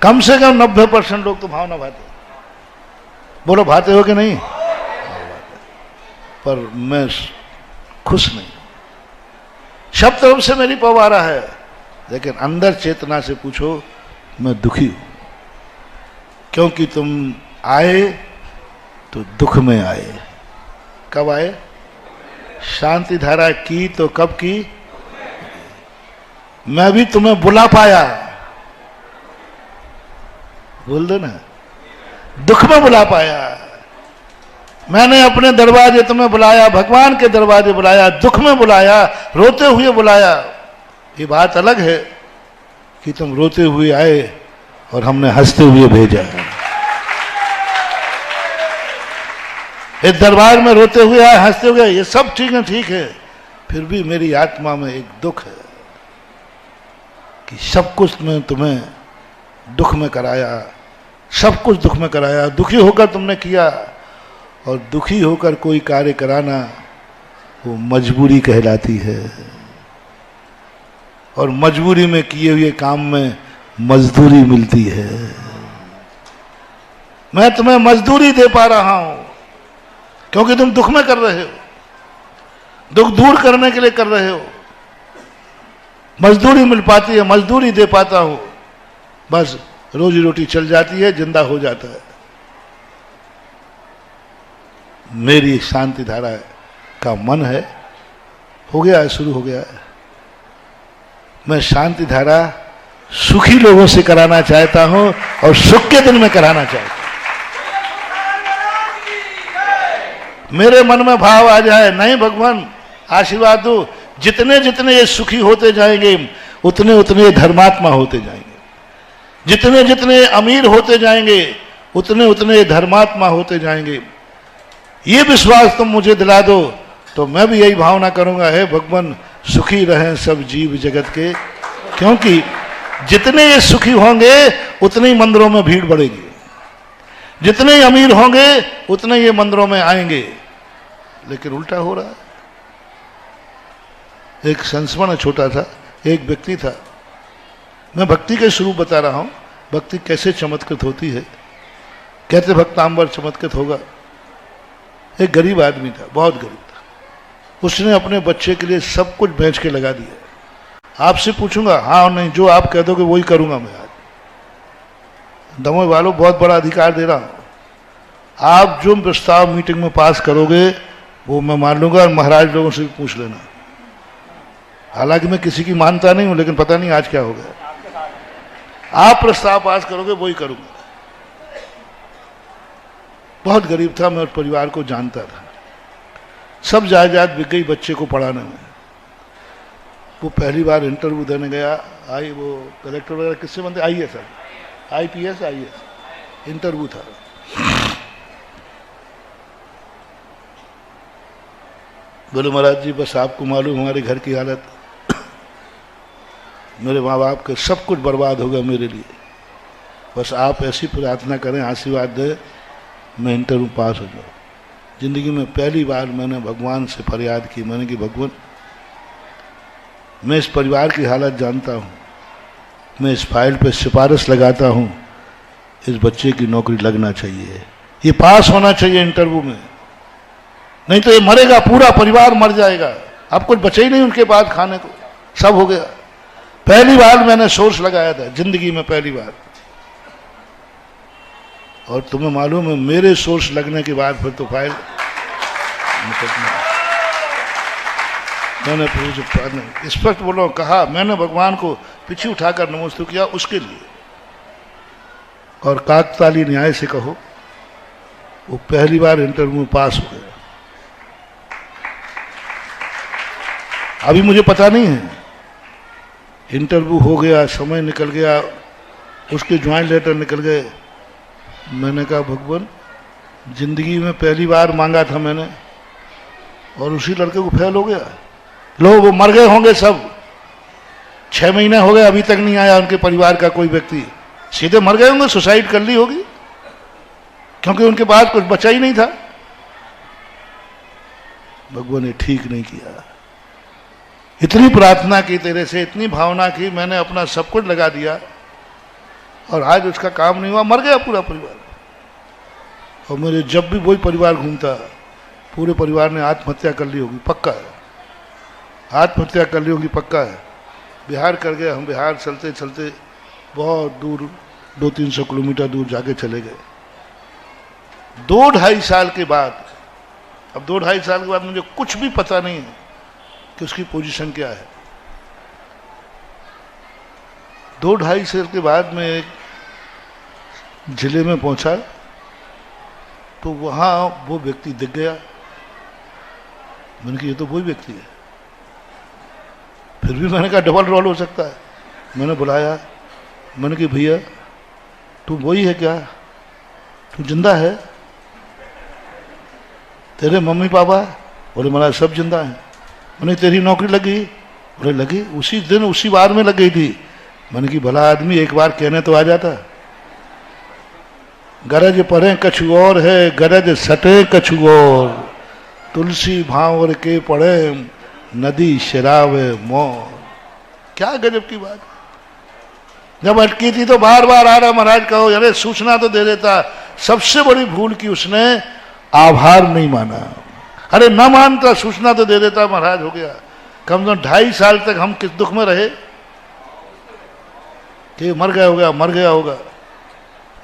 कम से कम 90% लोग तो भावना भाते। बोलो भाते हो कि नहीं? पर मैं खुश नहीं। सब तरफ से मेरी पवारा है, लेकिन अंदर चेतना से पूछो, मैं दुखी हूं। क्योंकि तुम आए तो दुख में आए। कब आए? शांति धारा की तो कब की? मैं भी तुम्हें बुला पाया, बोल दो ना, दुख में बुला पाया। मैंने अपने दरवाजे तुम्हें बुलाया, भगवान के दरवाजे बुलाया, दुख में बुलाया, रोते हुए बुलाया। ये बात अलग है कि तुम रोते हुए आए और हमने हंसते हुए भेजा। इस दरबार में रोते हुए आए, हंसते हुए, ये सब ठीक है, फिर भी मेरी आत्मा में एक दुख है कि सब कुछ मैं तुम्हें दुख में कराया, सब कुछ दुख में कराया, दुखी होकर तुमने किया। और दुखी होकर कोई कार्य कराना वो मजबूरी कहलाती है, और मजबूरी में किए हुए काम में मजदूरी मिलती है। मैं तुम्हें मजदूरी दे पा रहा हूं क्योंकि तुम दुख में कर रहे हो, दुख दूर करने के लिए कर रहे हो। मजदूरी मिल पाती है, मजदूरी दे पाता हूं, बस रोजी रोटी चल जाती है, जिंदा हो जाता है। मेरी शांति धारा का मन है, हो गया है, शुरू हो गया है। मैं शांति धारा सुखी लोगों से कराना चाहता हूं और सुख के दिन में कराना चाहता हूं। मेरे मन में भाव आ जाए, नहीं भगवान आशीर्वाद दो, जितने जितने ये सुखी होते जाएंगे उतने उतने ये धर्मात्मा होते जाएंगे, जितने जितने अमीर होते जाएंगे उतने उतने ये धर्मात्मा होते जाएंगे। ये विश्वास तुम मुझे दिला दो तो मैं भी यही भावना करूंगा, है भगवान सुखी रहें सब जीव जगत के। क्योंकि जितने ये सुखी होंगे उतने ही मंदिरों में भीड़ बढ़ेगी, जितने ही अमीर होंगे उतने ये मंदिरों में आएंगे। लेकिन उल्टा हो रहा है। एक संस्मरण छोटा था, एक व्यक्ति था, मैं भक्ति के स्वरूप बता रहा हूं, भक्ति कैसे चमत्कृत होती है। कहते भक्तांबर चमत्कृत होगा। एक गरीब आदमी था, बहुत गरीब था, उसने अपने बच्चे के लिए सब कुछ बेच के लगा दिया। आपसे पूछूंगा हाँ और नहीं, जो आप कह दोगे वही करूंगा मैं। आज दमोह वालों बहुत बड़ा अधिकार दे रहा हूं, आप जो प्रस्ताव मीटिंग में पास करोगे वो मैं मान लूंगा, और महाराज लोगों से भी पूछ लेना। हालांकि मैं किसी की मानता नहीं हूं, लेकिन पता नहीं आज क्या हो गया। आप प्रस्ताव पास करोगे वही करूंगा। बहुत गरीब था, मैं उस परिवार को जानता था। सब जायदाद बिक गई बच्चे को पढ़ाने में। वो पहली बार इंटरव्यू देने गया, आई वो कलेक्टर वगैरह किससे बनते, IAS IPS IAS इंटरव्यू था। बोले महाराज जी बस आपको मालूम हमारे घर की हालत, मेरे माँ बाप के सब कुछ बर्बाद होगा मेरे लिए, बस आप ऐसी प्रार्थना करें, आशीर्वाद दे, मैं इंटरव्यू पास हो जाऊँ। जिंदगी में पहली बार मैंने भगवान से फरियाद की, मैंने कि भगवान मैं इस परिवार की हालत जानता हूँ, मैं इस फाइल पे सिफारिश लगाता हूँ, इस बच्चे की नौकरी लगना चाहिए, ये पास होना चाहिए इंटरव्यू में, नहीं तो ये मरेगा, पूरा परिवार मर जाएगा। अब कुछ बचे ही नहीं उनके बाद खाने को, सब हो गया। पहली बार मैंने सोर्स लगाया था जिंदगी में, पहली बार। और तुम्हें मालूम है मेरे सोर्स लगने के बाद फिर तो फाइल मैंने स्पष्ट बोलो कहा, मैंने भगवान को पीछे उठाकर नमस्ते किया उसके लिए। और काकताली न्याय से कहो वो पहली बार इंटरव्यू में पास हो गया। अभी मुझे पता नहीं है, इंटरव्यू हो गया, समय निकल गया, उसके ज्वाइंट लेटर निकल गए। मैंने कहा भगवान जिंदगी में पहली बार मांगा था मैंने, और उसी लड़के को फेल हो गया। लोग वो मर गए होंगे सब, 6 महीने हो गए अभी तक नहीं आया उनके परिवार का कोई व्यक्ति, सीधे मर गए होंगे, सुसाइड कर ली होगी। क्योंकि उनके पास कुछ बचा ही नहीं था। भगवान ने ठीक नहीं किया। इतनी प्रार्थना की तेरे से, इतनी भावना की, मैंने अपना सब कुछ लगा दिया और आज उसका काम नहीं हुआ, मर गया पूरा परिवार। और मेरे जब भी वही परिवार घूमता, पूरे परिवार ने आत्महत्या कर ली होगी, पक्का है, आत्महत्या कर ली होगी, पक्का है। बिहार कर गए हम, बिहार चलते चलते बहुत दूर, 200-300 किलोमीटर दूर जाके चले गए। 2-2.5 साल के बाद, अब 2-2.5 साल के बाद मुझे कुछ भी पता नहीं है कि उसकी पोजीशन क्या है। 2-2.5 साल के बाद मैं एक जिले में पहुंचा तो वहां वो व्यक्ति दिख गया। मैंने कहा ये तो वही व्यक्ति है। फिर भी मैंने कहा डबल रोल हो सकता है। मैंने बुलाया, मैंने कहा भैया तू वही है क्या? तू जिंदा है? तेरे मम्मी पापा? बोले महाराज सब जिंदा हैं। मैंने तेरी नौकरी लगी? बोले लगी, उसी दिन उसी बार में लग गई थी। मैंने कि भला आदमी एक बार कहने तो आ जाता। गरज परे कछु और है, गरज सटे कछु और, तुलसी भांवर के पड़े नदी शराबे मोर। क्या गजब की बात। जब अटकी थी तो बार बार आ रहा महाराज कहो, अरे सूचना तो दे देता। सबसे बड़ी भूल की उसने आभार नहीं माना। अरे न मानता, सूचना तो दे देता, महाराज हो गया। कम से कम 2.5 साल तक हम किस दुख में रहे कि मर गया होगा, मर गया होगा।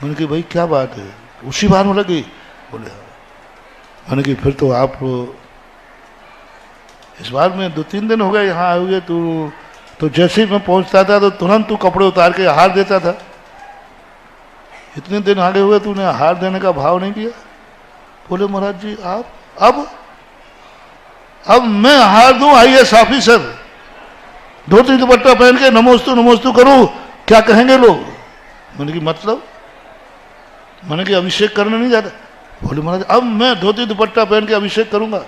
मैंने कहा भाई क्या बात है, उसी बार में लगी? बोले मैंने कहा फिर तो आप इस बार में 2-3 दिन हो गए यहाँ आए हुए, तो जैसे ही मैं पहुंचता था तो तुरंत तू कपड़े उतार के आहार देता था। इतने दिन आगे हुए तूने आहार देने का भाव नहीं किया। बोले महाराज जी आप अब मैं आहार दूं IAS ऑफिसर, धोती दुपट्टा पहन के नमोस्तु करूं, क्या कहेंगे लोग? मैंने कहा मतलब? मैंने कहा अभिषेक करने नहीं जाता। बोले महाराज अब मैं धोती दुपट्टा पहन के अभिषेक करूंगा,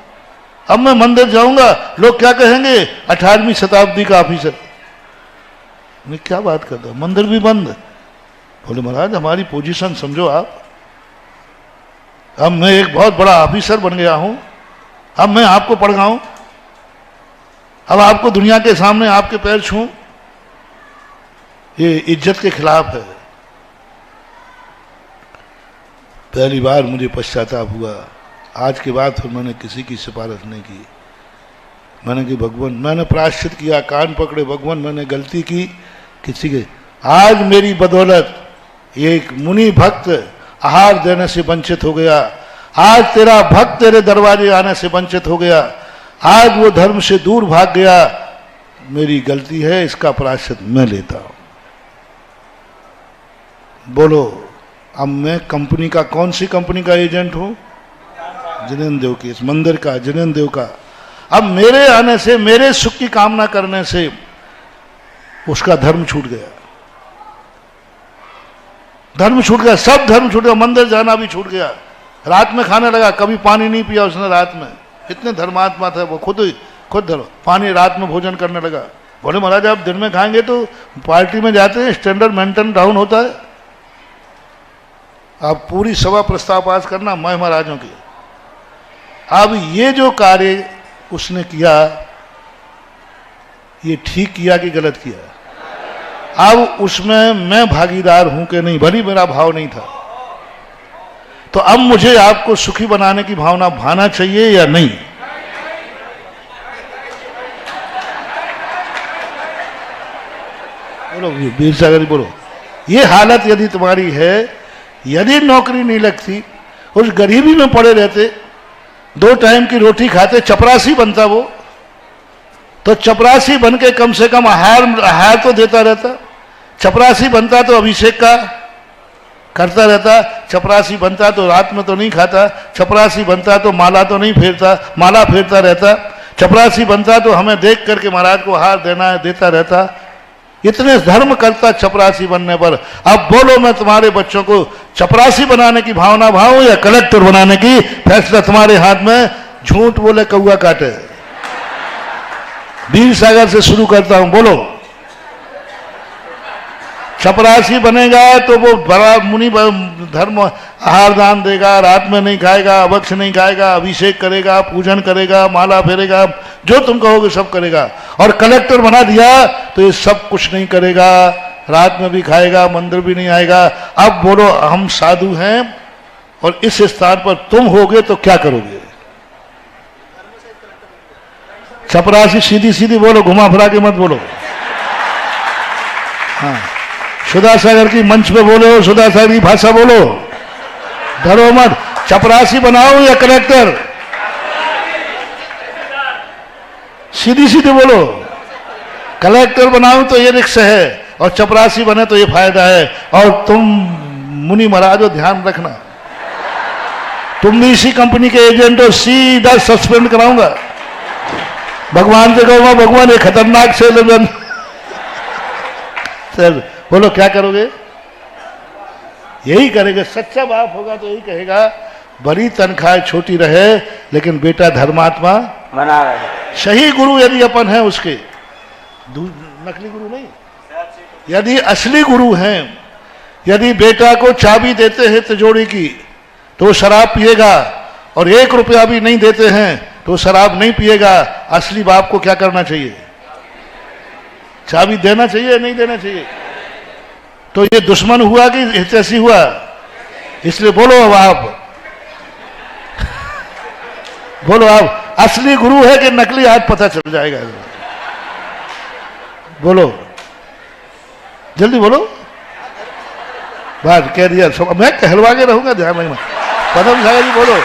अब मैं मंदिर जाऊंगा, लोग क्या कहेंगे? 18वीं शताब्दी का ऑफिसर। मैं क्या बात करता, मंदिर भी बंद। बोले महाराज हमारी पोजीशन समझो आप, अब मैं एक बहुत बड़ा ऑफिसर बन गया हूं, अब मैं आपको पढ़ाऊं, अब आपको दुनिया के सामने आपके पैर छूं, ये इज्जत के खिलाफ है। पहली बार मुझे पश्चाताप हुआ। आज के बाद फिर मैंने किसी की सिफारिश नहीं की। मैंने कि भगवान, मैंने प्रायश्चित किया, कान पकड़े, भगवान मैंने गलती की किसी के, आज मेरी बदौलत एक मुनि भक्त आहार देने से वंचित हो गया, आज तेरा भक्त तेरे दरवाजे आने से वंचित हो गया, आज वो धर्म से दूर भाग गया, मेरी गलती है, इसका प्रायश्चित मैं लेता हूं। बोलो अब मैं कंपनी का, कौन सी कंपनी का एजेंट हूं? जिनेन्द्र देव की, इस मंदिर का, जिनेन्द्र देव का। अब मेरे आने से, मेरे सुख की कामना करने से उसका धर्म छूट गया, धर्म छूट गया, सब धर्म छूट गया, मंदिर जाना भी छूट गया। रात में खाने लगा, कभी पानी नहीं पिया उसने रात में, इतने धर्मात्मा थे वो, खुद धर्म, पानी रात में भोजन करने लगा। बोले महाराज आप दिन में खाएंगे तो पार्टी में जाते हैं, स्टैंडर्ड मेंटेन डाउन होता है। आप पूरी सभा प्रस्ताव पास करना मैं महाराजों की। अब ये जो कार्य उसने किया, ये ठीक किया कि गलत किया? अब उसमें मैं भागीदार हूं कि नहीं, भली मेरा भाव नहीं था, तो अब मुझे आपको सुखी बनाने की भावना भाना चाहिए या नहीं? बोलो वीर सागर जी बोलो। ये हालत यदि तुम्हारी है, यदि नौकरी नहीं लगती, उस गरीबी में पड़े रहते, 2 टाइम की रोटी खाते, चपरासी बनता वो, तो चपरासी बन के कम से कम आहार तो देता रहता। चपरासी बनता तो अभिषेक का करता रहता। चपरासी बनता तो रात में तो नहीं खाता। चपरासी बनता तो माला तो नहीं फेरता, माला फेरता रहता। चपरासी बनता तो हमें देख करके महाराज को आहार देना है, देता रहता। इतने धर्म करता चपरासी बनने पर। अब बोलो मैं तुम्हारे बच्चों को चपरासी बनाने की भावना भाऊं या कलेक्टर बनाने की? फैसला तुम्हारे हाथ में। झूठ बोले कौआ काटे। वीर सागर से शुरू करता हूं, बोलो चपरासी बनेगा तो वो बड़ा मुनि धर्म आहार दान देगा, रात में नहीं खाएगा, अभक्ष नहीं खाएगा, अभिषेक करेगा, पूजन करेगा, माला फेरेगा, जो तुम कहोगे सब करेगा। और कलेक्टर बना दिया तो ये सब कुछ नहीं करेगा, रात में भी खाएगा, मंदिर भी नहीं आएगा। अब बोलो हम साधु हैं और इस स्थान पर तुम होगे तो क्या करोगे? चपरासी सीधी सीधी बोलो, घुमा फिरा के मत बोलो। हाँ, सुधा सागर की मंच पे बोलो, सुधा सागर की भाषा बोलो, डरो मत। चपरासी बनाओ या कलेक्टर? सीधी सीधी बोलो। कलेक्टर बनाओ तो ये रिक्स है और चपरासी बने तो ये फायदा है। और तुम मुनि महाराज हो, ध्यान रखना, तुम भी इसी कंपनी के एजेंट हो, सीधा सस्पेंड कराऊंगा। भगवान से कहूंगा भगवान ये खतरनाक से सर बोलो क्या करोगे? यही करेगा। सच्चा बाप होगा तो यही कहेगा बड़ी तनख्वाह छोटी रहे लेकिन बेटा धर्मात्मा बना रहे। सही गुरु यदि अपन है उसके, नकली गुरु नहीं, यदि असली गुरु हैं, यदि बेटा को चाबी देते हैं तिजोरी की तो शराब पिएगा और 1 रुपया भी नहीं देते हैं तो शराब नहीं पिएगा। असली बाप को क्या करना चाहिए? चाबी देना चाहिए, नहीं देना चाहिए? तो ये दुश्मन हुआ कि हितैषी हुआ? इसलिए बोलो अब आप बोलो, आप असली गुरु है कि नकली? आज पता चल जाएगा। बोलो जल्दी बोलो। बात कह दिया, मैं कहलवा के रहूंगा, ध्यान रखना। पदम सागर जी बोलो।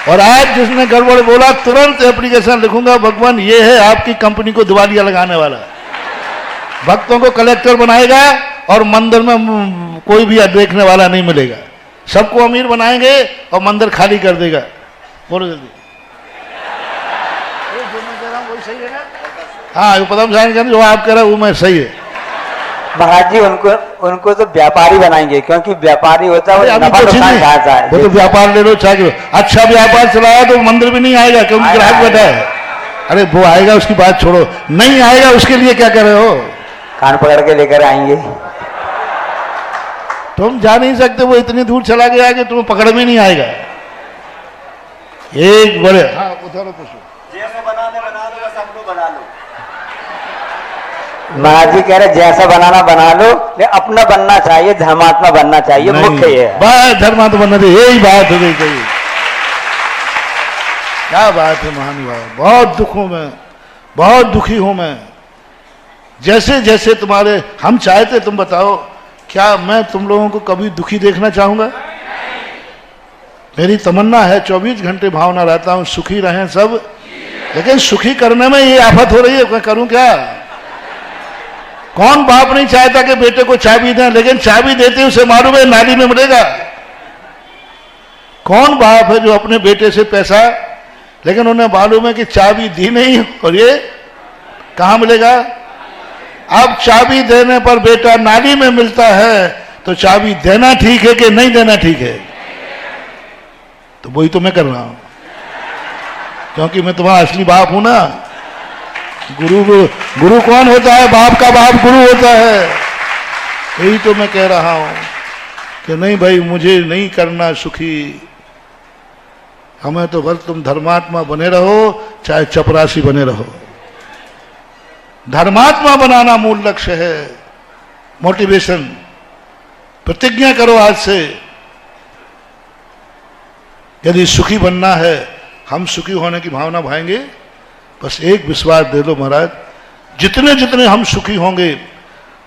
और आज जिसने गड़बड़ बोला तुरंत एप्लीकेशन लिखूंगा, भगवान ये है आपकी कंपनी को दिवालिया लगाने वाला, भक्तों को कलेक्टर बनाएगा और मंदिर में कोई भी देखने वाला नहीं मिलेगा, सबको अमीर बनाएंगे और मंदिर खाली कर देगा। बोलो जल्दी। जो मैं कह रहा हूँ वही सही है ना? हाँ, पदम सागर जो आप कह रहे हो वो मैं सही है। महाराज जी उनको तो व्यापारी बनाएंगे, क्योंकि व्यापारी होता है वो नफा नुकसान चाहता है। वो तो व्यापार ले लो, चाहे अच्छा व्यापार चलाया तो मंदिर भी नहीं आएगा क्योंकि ग्राहक बैठा है। अरे वो आएगा उसकी बात छोड़ो, नहीं आएगा उसके लिए क्या कर रहे हो? कान पकड़ के लेकर आएंगे। तुम जा नहीं सकते, वो इतनी दूर चला गया कि तुम्हें पकड़ में नहीं आएगा। एक बड़े हाँ उधर कुछ जैसा बना लो, सब लोग बना लो। महाराज जी कह रहे जैसा बनाना बना लो, लेकिन अपना बनना चाहिए, धर्मात्मा बनना चाहिए, मुख्य ये है। बस धर्मात्मा बनना चाहिए, यही बात हो गई। कही क्या बात है महानुभाव, बहुत दुखों में, बहुत दुखी हूं मैं। जैसे जैसे तुम्हारे हम चाहते, तुम बताओ क्या मैं तुम लोगों को कभी दुखी देखना चाहूंगा? मेरी तमन्ना है 24 घंटे भावना रहता हूं सुखी रहें सब, लेकिन सुखी करने में ये आफत हो रही है, मैं करूं क्या? कौन बाप नहीं चाहता कि बेटे को चाबी दें, लेकिन चाबी देते उसे मालूम है नाली में मिलेगा। कौन बाप है जो अपने बेटे से पैसा, लेकिन उन्हें मालूम है कि चाबी दी नहीं और ये कहां मिलेगा? अब चाबी देने पर बेटा नाली में मिलता है तो चाबी देना ठीक है कि नहीं देना ठीक है? तो वही तो मैं कर रहा हूं, क्योंकि मैं तुम्हारा असली बाप हूं ना। गुरु कौन होता है? बाप का बाप गुरु होता है। यही तो मैं कह रहा हूं कि नहीं भाई, मुझे नहीं करना सुखी, हमें तो बस तुम धर्मात्मा बने रहो, चाहे चपरासी बने रहो। धर्मात्मा बनाना मूल लक्ष्य है। मोटिवेशन, प्रतिज्ञा करो आज से, यदि सुखी बनना है, हम सुखी होने की भावना भाएंगे। बस एक विश्वास दे लो महाराज, जितने जितने हम सुखी होंगे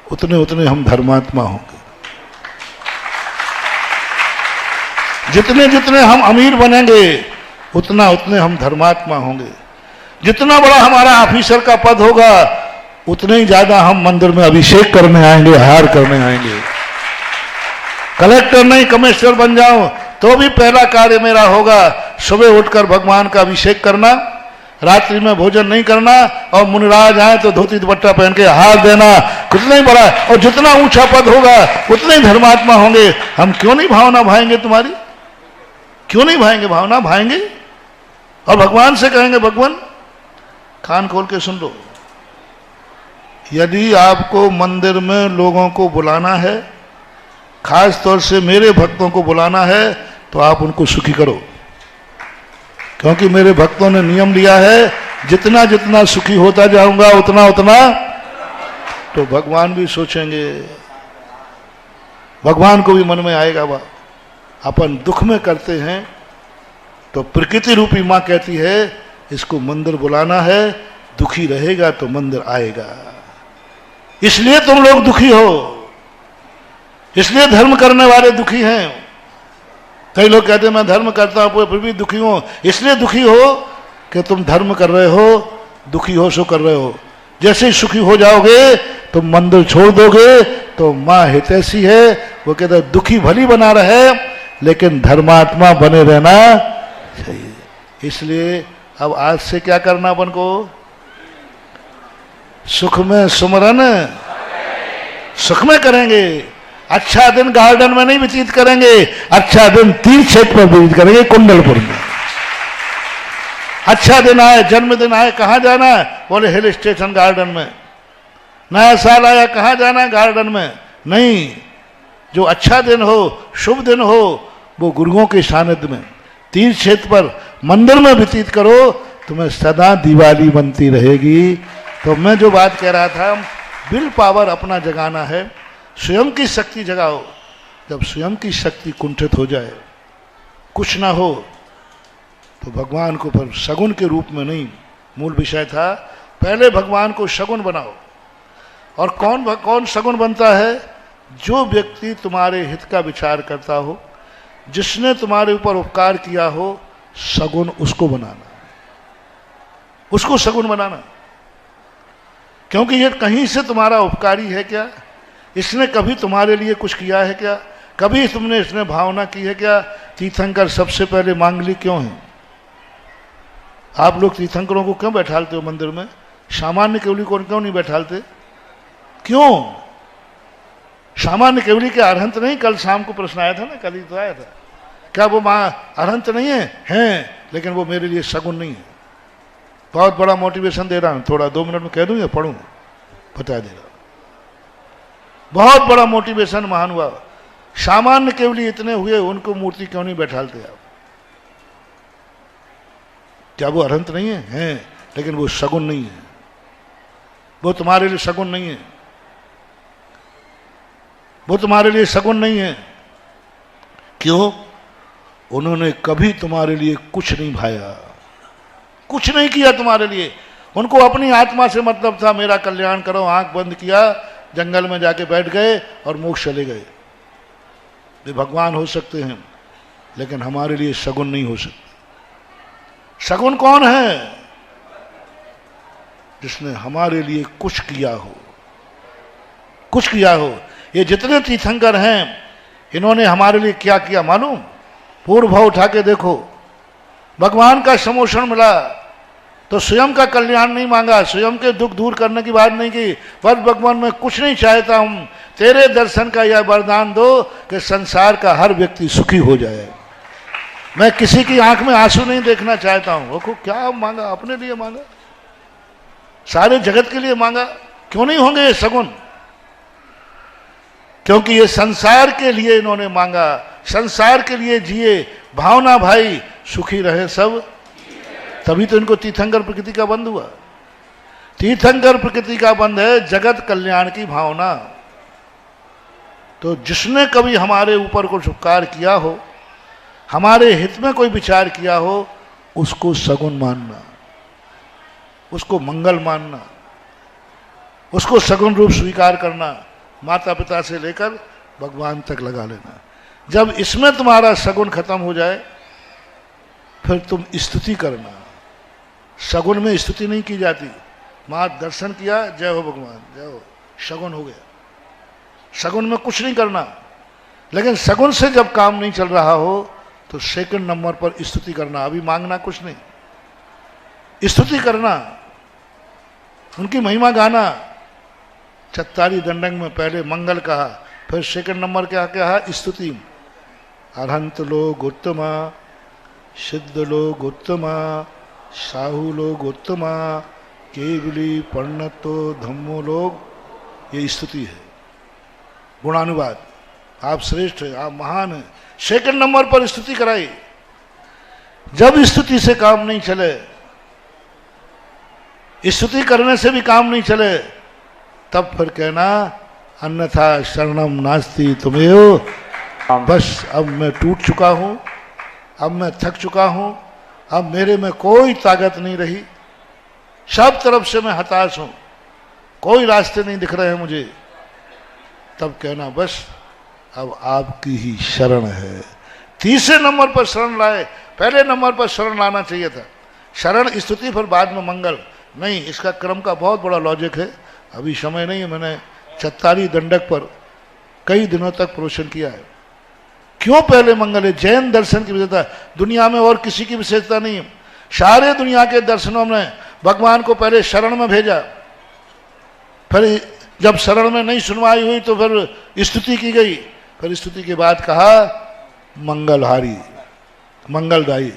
उतने उतने हम धर्मात्मा होंगे। जितने जितने हम अमीर बनेंगे उतना उतने हम धर्मात्मा होंगे। जितना बड़ा हमारा ऑफिसर का पद होगा उतने ही ज्यादा हम मंदिर में अभिषेक करने आएंगे, हार करने आएंगे। कलेक्टर नहीं कमिश्नर बन जाऊं तो भी पहला कार्य मेरा होगा सुबह उठकर भगवान का अभिषेक करना, रात्रि में भोजन नहीं करना, और मुनिराज आए तो धोती दुपट्टा पहन के हाथ देना। कितना ही बड़ा और जितना ऊंचा पद होगा उतने ही धर्मात्मा होंगे। हम क्यों नहीं भावना भाएंगे तुम्हारी? क्यों नहीं भाएंगे? भावना भाएंगे और भगवान से कहेंगे भगवान कान खोल के सुन लो, यदि आपको मंदिर में लोगों को बुलाना है, खास तौर से मेरे भक्तों को बुलाना है, तो आप उनको सुखी करो, क्योंकि मेरे भक्तों ने नियम लिया है जितना जितना सुखी होता जाऊंगा उतना उतना, तो भगवान भी सोचेंगे, भगवान को भी मन में आएगा वाह अपन दुख में करते हैं तो प्रकृति रूपी मां कहती है इसको मंदिर बुलाना है, दुखी रहेगा तो मंदिर आएगा। इसलिए तुम लोग दुखी हो, इसलिए धर्म करने वाले दुखी हैं। कई लोग कहते हैं मैं धर्म करता हूं फिर भी दुखी हूं, इसलिए दुखी हो कि तुम धर्म कर रहे हो, दुखी हो सो कर रहे हो। जैसे ही सुखी हो जाओगे तुम मंदिर छोड़ दोगे तो मां हितैषी है, वो कहते हैं दुखी भली बना रहे लेकिन धर्मात्मा बने रहना चाहिए। इसलिए अब आज से क्या करना अपन को, सुख में सुमरन सुख में करेंगे। अच्छा दिन गार्डन में नहीं व्यतीत करेंगे, अच्छा दिन तीर्थ क्षेत्र पर व्यतीत करेंगे, कुंडलपुर में। अच्छा दिन आए, जन्मदिन आए, कहां जाना है, बोले हिल स्टेशन गार्डन में। नया साल आया, कहां जाना है, गार्डन में नहीं। जो अच्छा दिन हो, शुभ दिन हो, वो गुरुओं के सानिध्य में तीर्थ क्षेत्र पर मंदिर में व्यतीत करो, तुम्हें सदा दिवाली बनती रहेगी। तो मैं जो बात कह रहा था, विल पावर अपना जगाना है, स्वयं की शक्ति जगाओ। जब स्वयं की शक्ति कुंठित हो जाए, कुछ ना हो, तो भगवान को पर सगुन के रूप में नहीं, मूल विषय था पहले भगवान को सगुन बनाओ। और कौन सगुन बनता है, जो व्यक्ति तुम्हारे हित का विचार करता हो, जिसने तुम्हारे ऊपर उपकार किया हो, सगुन उसको बनाना, उसको सगुन बनाना। क्योंकि ये कहीं से तुम्हारा उपकारी है क्या, इसने कभी तुम्हारे लिए कुछ किया है क्या, कभी तुमने इसने भावना की है क्या। तीर्थंकर सबसे पहले मांगलिक क्यों है? आप लोग तीर्थंकरों को क्यों बैठालते हो मंदिर में, सामान्य केवली को क्यों नहीं बैठालते? क्यों? सामान्य केवली के अरहंत नहीं? कल शाम को प्रश्न आया था ना, कल ही तो आया था, क्या वो मां अरहंत नहीं है? हैं, लेकिन वो मेरे लिए सगुन नहीं है। बहुत बड़ा मोटिवेशन दे रहा हूं, थोड़ा 2 मिनट में कह दूं या पढ़ूं, बता दे रहा हूं। बहुत बड़ा मोटिवेशन महान हुआ। सामान्य केवली इतने हुए, उनको मूर्ति क्यों नहीं बैठालते आप? क्या वो अरहंत नहीं है? हैं, लेकिन वो सगुन नहीं है, वो तुम्हारे लिए सगुन नहीं है, वो तुम्हारे लिए सगुन नहीं है। क्यों? उन्होंने कभी तुम्हारे लिए कुछ नहीं भाया, कुछ नहीं किया तुम्हारे लिए। उनको अपनी आत्मा से मतलब था, मेरा कल्याण करो। आंख बंद किया, जंगल में जाके बैठ गए और मोक्ष चले गए। वे भगवान हो सकते हैं, लेकिन हमारे लिए सगुन नहीं हो सकते। सगुन कौन है? जिसने हमारे लिए कुछ किया हो, कुछ किया हो। ये जितने तीर्थंकर हैं, इन्होंने हमारे लिए क्या किया मालूम? पूर्व भाव उठा के देखो, भगवान का समोषण मिला तो स्वयं का कल्याण नहीं मांगा, स्वयं के दुख दूर करने की बात नहीं की, पर भगवान मैं कुछ नहीं चाहता हूं, तेरे दर्शन का यह वरदान दो कि संसार का हर व्यक्ति सुखी हो जाए। मैं किसी की आंख में आंसू नहीं देखना चाहता हूं। वो क्या मांगा? अपने लिए मांगा, सारे जगत के लिए मांगा। क्यों नहीं होंगे ये सगुन? क्योंकि ये संसार के लिए इन्होंने मांगा, संसार के लिए जिए। भावना भाई सुखी रहे सब, तभी तो इनको तीर्थंकर प्रकृति का बंध हुआ। तीर्थंकर प्रकृति का बंध है जगत कल्याण की भावना। तो जिसने कभी हमारे ऊपर कुछ उपकार किया हो, हमारे हित में कोई विचार किया हो, उसको सगुन मानना, उसको मंगल मानना, उसको सगुन रूप स्वीकार करना। माता पिता से लेकर भगवान तक लगा लेना। जब इसमें तुम्हारा सगुन खत्म हो जाए, फिर तुम स्तुति करना। सगुन में स्तुति नहीं की जाती। मां दर्शन किया, जय हो भगवान, जय हो, सगुन हो गया। सगुन में कुछ नहीं करना। लेकिन सगुन से जब काम नहीं चल रहा हो, तो सेकंड नंबर पर स्तुति करना। अभी मांगना कुछ नहीं, स्तुति करना, उनकी महिमा गाना। चत्तारी दंडंग में पहले मंगल कहा, फिर सेकंड नंबर क्या कहा? स्तुति। अरहंत लोग उत्तमा, सिद्ध लोग उत्तमा, साहू लोग उत्तमा, केवली पर्णतो धम्मो लोग, ये स्तुति है, गुणानुवाद। आप श्रेष्ठ हैं, आप महान हैं। सेकंड नंबर पर स्तुति कराई। जब स्तुति से काम नहीं चले, स्तुति करने से भी काम नहीं चले, तब फिर कहना अन्यथा शरणम नास्ति तुमेव। बस अब मैं टूट चुका हूं, अब मैं थक चुका हूं, अब मेरे में कोई ताकत नहीं रही, सब तरफ से मैं हताश हूं, कोई रास्ते नहीं दिख रहे हैं मुझे। तब कहना बस अब आपकी ही शरण है। तीसरे नंबर पर शरण लाए, पहले नंबर पर शरण लाना चाहिए था। शरण स्तुति फिर बाद में मंगल नहीं, इसका क्रम का बहुत बड़ा लॉजिक है। अभी समय नहीं है, मैंने चत्तारी दंडक पर कई दिनों तक प्रवचन किया है। क्यों पहले मंगल है? जैन दर्शन की विशेषता, दुनिया में और किसी की विशेषता नहीं है। सारे दुनिया के दर्शनों में भगवान को पहले शरण में भेजा, फिर जब शरण में नहीं सुनवाई हुई तो फिर स्तुति की गई, फिर स्तुति के बाद कहा मंगलहारी, मंगलदायी।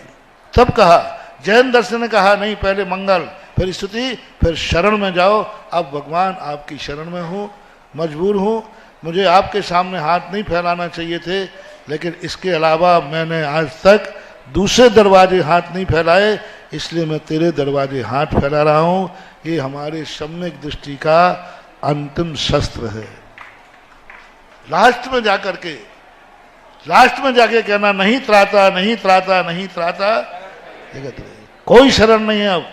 तब कहा, जैन दर्शन ने कहा नहीं, पहले मंगल फिर स्तुति फिर शरण में जाओ। अब भगवान आपकी शरण में हूँ, मजबूर हूँ, मुझे आपके सामने हाथ नहीं फैलाना चाहिए थे, लेकिन इसके अलावा मैंने आज तक दूसरे दरवाजे हाथ नहीं फैलाए, इसलिए मैं तेरे दरवाजे हाथ फैला रहा हूँ। ये हमारे सम्यक दृष्टि का अंतिम शस्त्र है। लास्ट में जाके कहना नहीं त्राता, नहीं त्राता, नहीं त्राता, कोई शरण नहीं है, अब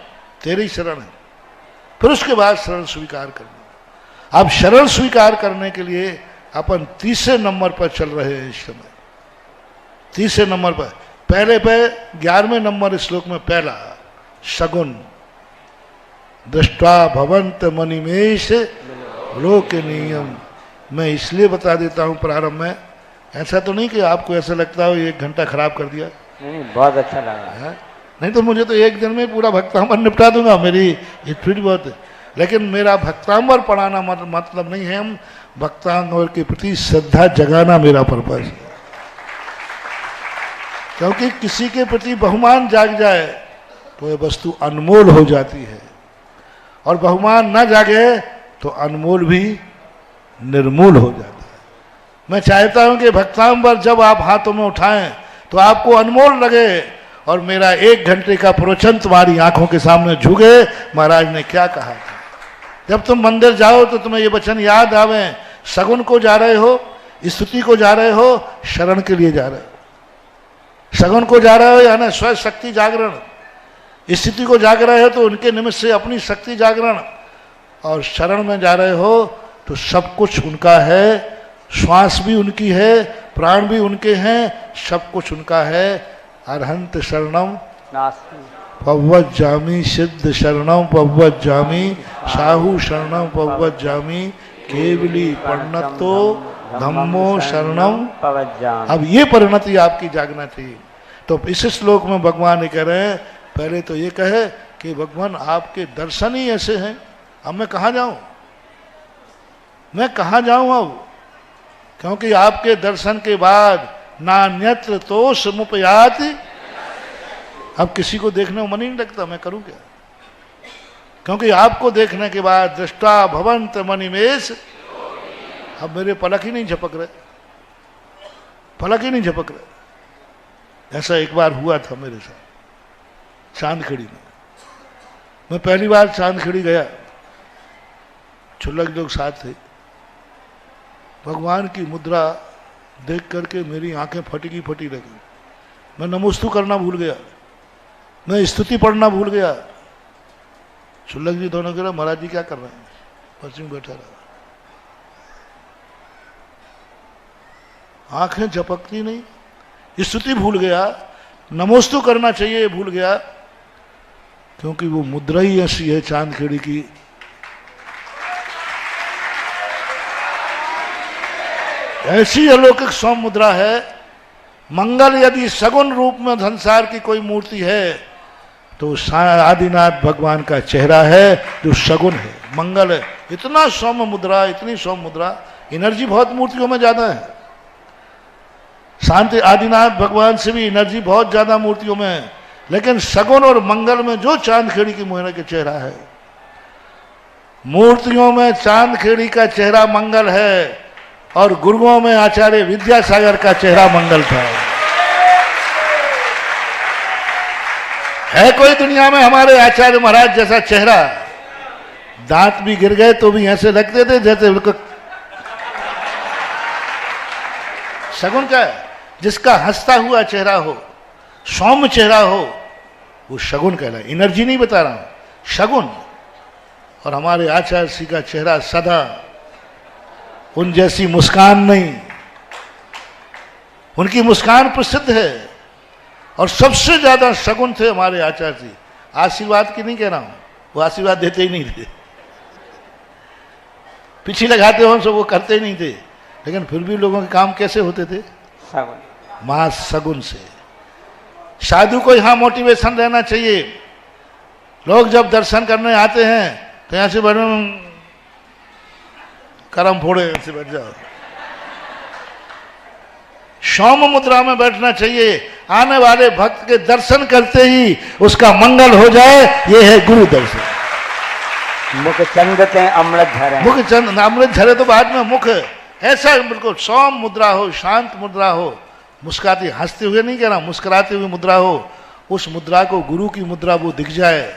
तेरी शरण है। फिर उसके बाद शरण स्वीकार करना। अब शरण स्वीकार करने के लिए अपन तीसरे नंबर पर चल रहे हैं इस समय। तीसरे नंबर पर, पहले पे 11वें नंबर श्लोक में पहला सगुन, दृष्टा भवंत मणिमेश लोक नियम। मैं इसलिए बता देता हूं प्रारंभ में, ऐसा तो नहीं कि आपको ऐसा लगता हो 1 घंटा खराब कर दिया। नहीं, बहुत अच्छा लगा है? नहीं तो मुझे तो 1 दिन में पूरा भक्तांबर निपटा दूंगा, मेरी स्पीड बहुत है। लेकिन मेरा भक्तांबर पढ़ाना मतलब नहीं है, हम भक्तांबर के प्रति श्रद्धा जगाना मेरा पर्पस है। क्योंकि किसी के प्रति बहुमान जाग जाए तो ये वस्तु अनमोल हो जाती है, और बहुमान न जागे तो अनमोल भी निर्मूल हो जाता है। मैं चाहता हूं कि भक्तांबर जब आप हाथों में उठाएं तो आपको अनमोल लगे, और मेरा 1 घंटे का प्रवचन तुम्हारी आंखों के सामने झुके, महाराज ने क्या कहा था। जब तुम मंदिर जाओ तो तुम्हें ये वचन याद आवे, सगुन को जा रहे हो, स्तुति को जा रहे हो, शरण के लिए जा रहे हो। सगुन को जा रहे हो यानी स्व शक्ति जागरण, स्थिति को जाग रहे हो तो उनके निमित्त से अपनी शक्ति जागरण, और शरण में जा रहे हो तो सब कुछ उनका है, श्वास भी उनकी है, प्राण भी उनके हैं, सब कुछ उनका है। अरहंत शरणम पव्वज्जामि, सिद्ध शरणम पव्वज्जामि, साहू शरणम पव्वज्जामि, केवली परिणतो धम्मो शरणम पव्वज्जामि। अब ये परिणति आपकी जागना चाहिए। तो इस श्लोक में भगवान ये कह रहे हैं, पहले तो ये कहे कि भगवान आपके दर्शन ही ऐसे हैं, अब मैं कहाँ जाऊं, मैं कहाँ जाऊं अब, क्योंकि आपके दर्शन के बाद नान्यत्र तोष मुपयात। अब किसी को देखने में मन ही नहीं लगता, मैं करूं क्या, क्योंकि आपको देखने के बाद दृष्टा भवंत मणिमेश, अब मेरे पलक ही नहीं झपक रहे, पलक ही नहीं झपक रहे। ऐसा एक बार हुआ था मेरे साथ चांदखेड़ी में। मैं पहली बार चांदखेड़ी गया, छुल्लक लोग साथ थे। भगवान की मुद्रा देख करके मेरी आंखें फटी लगी। मैं नमोस्तु करना भूल गया, मैं स्तुति पढ़ना भूल गया। छुल्लक जी दोनों कह रहे महाराज जी क्या कर रहे हैं, पश्चिम बैठा रहा, आंखें झपकती नहीं, स्तुति भूल गया, नमोस्तु करना चाहिए भूल गया, क्योंकि वो मुद्रा ही ऐसी है चांदखेड़ी की। ऐसी अलौकिक सौम्य मुद्रा है। मंगल यदि सगुन रूप में संसार की कोई मूर्ति है तो आदिनाथ भगवान का चेहरा है जो सगुन है, मंगल है। इतना सौम्य मुद्रा, इतनी सौम्य मुद्रा, एनर्जी बहुत मूर्तियों में ज्यादा है। शांति आदिनाथ भगवान से भी एनर्जी बहुत ज्यादा मूर्तियों में है, लेकिन सगुन और मंगल में जो चांदखेड़ी की मोहना के चेहरा है, मूर्तियों में चांदखेड़ी का चेहरा मंगल है और गुरुओं में आचार्य विद्यासागर का चेहरा मंगल था। है कोई दुनिया में हमारे आचार्य महाराज जैसा चेहरा? दांत भी गिर गए तो भी ऐसे लगते थे जैसे बिल्कुल शगुन का, जिसका हंसता हुआ चेहरा हो, सौम्य चेहरा हो, वो शगुन कहलाए। एनर्जी नहीं बता रहा हूं, शगुन। और हमारे आचार्य श्री का चेहरा सदा उन जैसी मुस्कान नहीं, उनकी मुस्कान प्रसिद्ध है और सबसे ज्यादा शगुन थे हमारे आचार्य जी। आशीर्वाद की नहीं कह रहा हूं, वो आशीर्वाद देते ही नहीं थे, पीछे लगाते हो सब वो करते ही नहीं थे, लेकिन फिर भी लोगों के काम कैसे होते थे? सगुन। मां सगुन से। साधु को यहां मोटिवेशन रहना चाहिए। लोग जब दर्शन करने आते हैं तो यहां से बैठ करम फोड़े, ऐसे बैठ जाओ। सौम्य मुद्रा में बैठना चाहिए। आने वाले भक्त के दर्शन करते ही उसका मंगल हो जाए, ये है गुरु दर्शन। मुख चंदते अमृत झरे। मुख चंद अमृत झरे तो बाद में मुख ऐसा बिल्कुल सौम्य मुद्रा हो, शांत मुद्रा हो, मुस्कुराती, हंसते हुए नहीं कह रहा, मुस्कुराती हुई मुद्रा हो। उस मुद्रा को गुरु की मुद्रा वो दिख जाए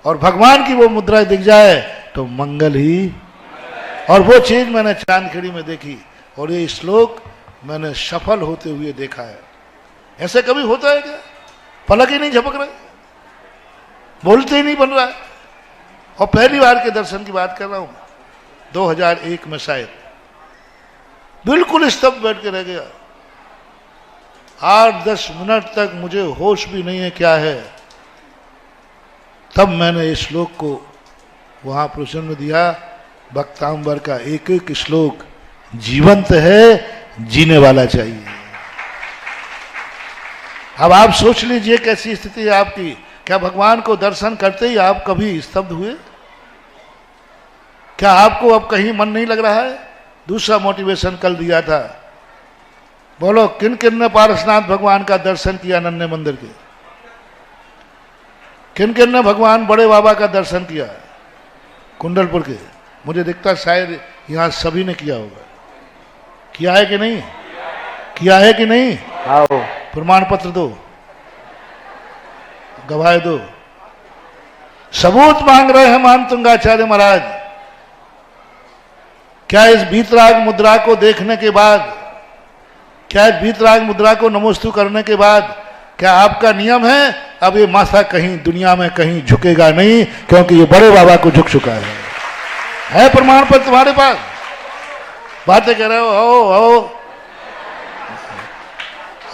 और भगवान की वो मुद्रा दिख जाए तो मंगल ही। और वो चीज मैंने चांदखेड़ी में देखी और ये श्लोक मैंने सफल होते हुए देखा है। ऐसे कभी होता है क्या? पलक ही नहीं झपक रहे, बोलते ही नहीं बन रहा है। और पहली बार के दर्शन की बात कर रहा हूं, 2001 में शायद, बिल्कुल स्तब्ध बैठ के रह गया। 8-10 मिनट तक मुझे होश भी नहीं है क्या है। तब मैंने इस श्लोक को वहां प्रवचन में दिया। भक्तांबर का एक एक श्लोक जीवंत है, जीने वाला चाहिए। अब आप सोच लीजिए कैसी स्थिति है आपकी। क्या भगवान को दर्शन करते ही आप कभी स्तब्ध हुए? क्या आपको अब कहीं मन नहीं लग रहा है? दूसरा मोटिवेशन कल दिया था, बोलो किन किन ने पारसनाथ भगवान का दर्शन किया? नन्हे मंदिर के किन किन ने भगवान बड़े बाबा का दर्शन किया? कुंडलपुर के, मुझे दिखता शायद यहां सभी ने किया होगा। किया है कि नहीं? किया है कि नहीं? आओ प्रमाण पत्र दो, गवाह दो, सबूत मांग रहे हैं मानतुंगाचार्य महाराज। क्या इस बीतराग मुद्रा को देखने के बाद, क्या इस बीतराग मुद्रा को नमोस्तु करने के बाद क्या आपका नियम है अब ये माथा कहीं दुनिया में कहीं झुकेगा नहीं, क्योंकि ये बड़े बाबा को झुक चुका है प्रमाण पत्र तुम्हारे पास? बातें कर रहे हो, आओ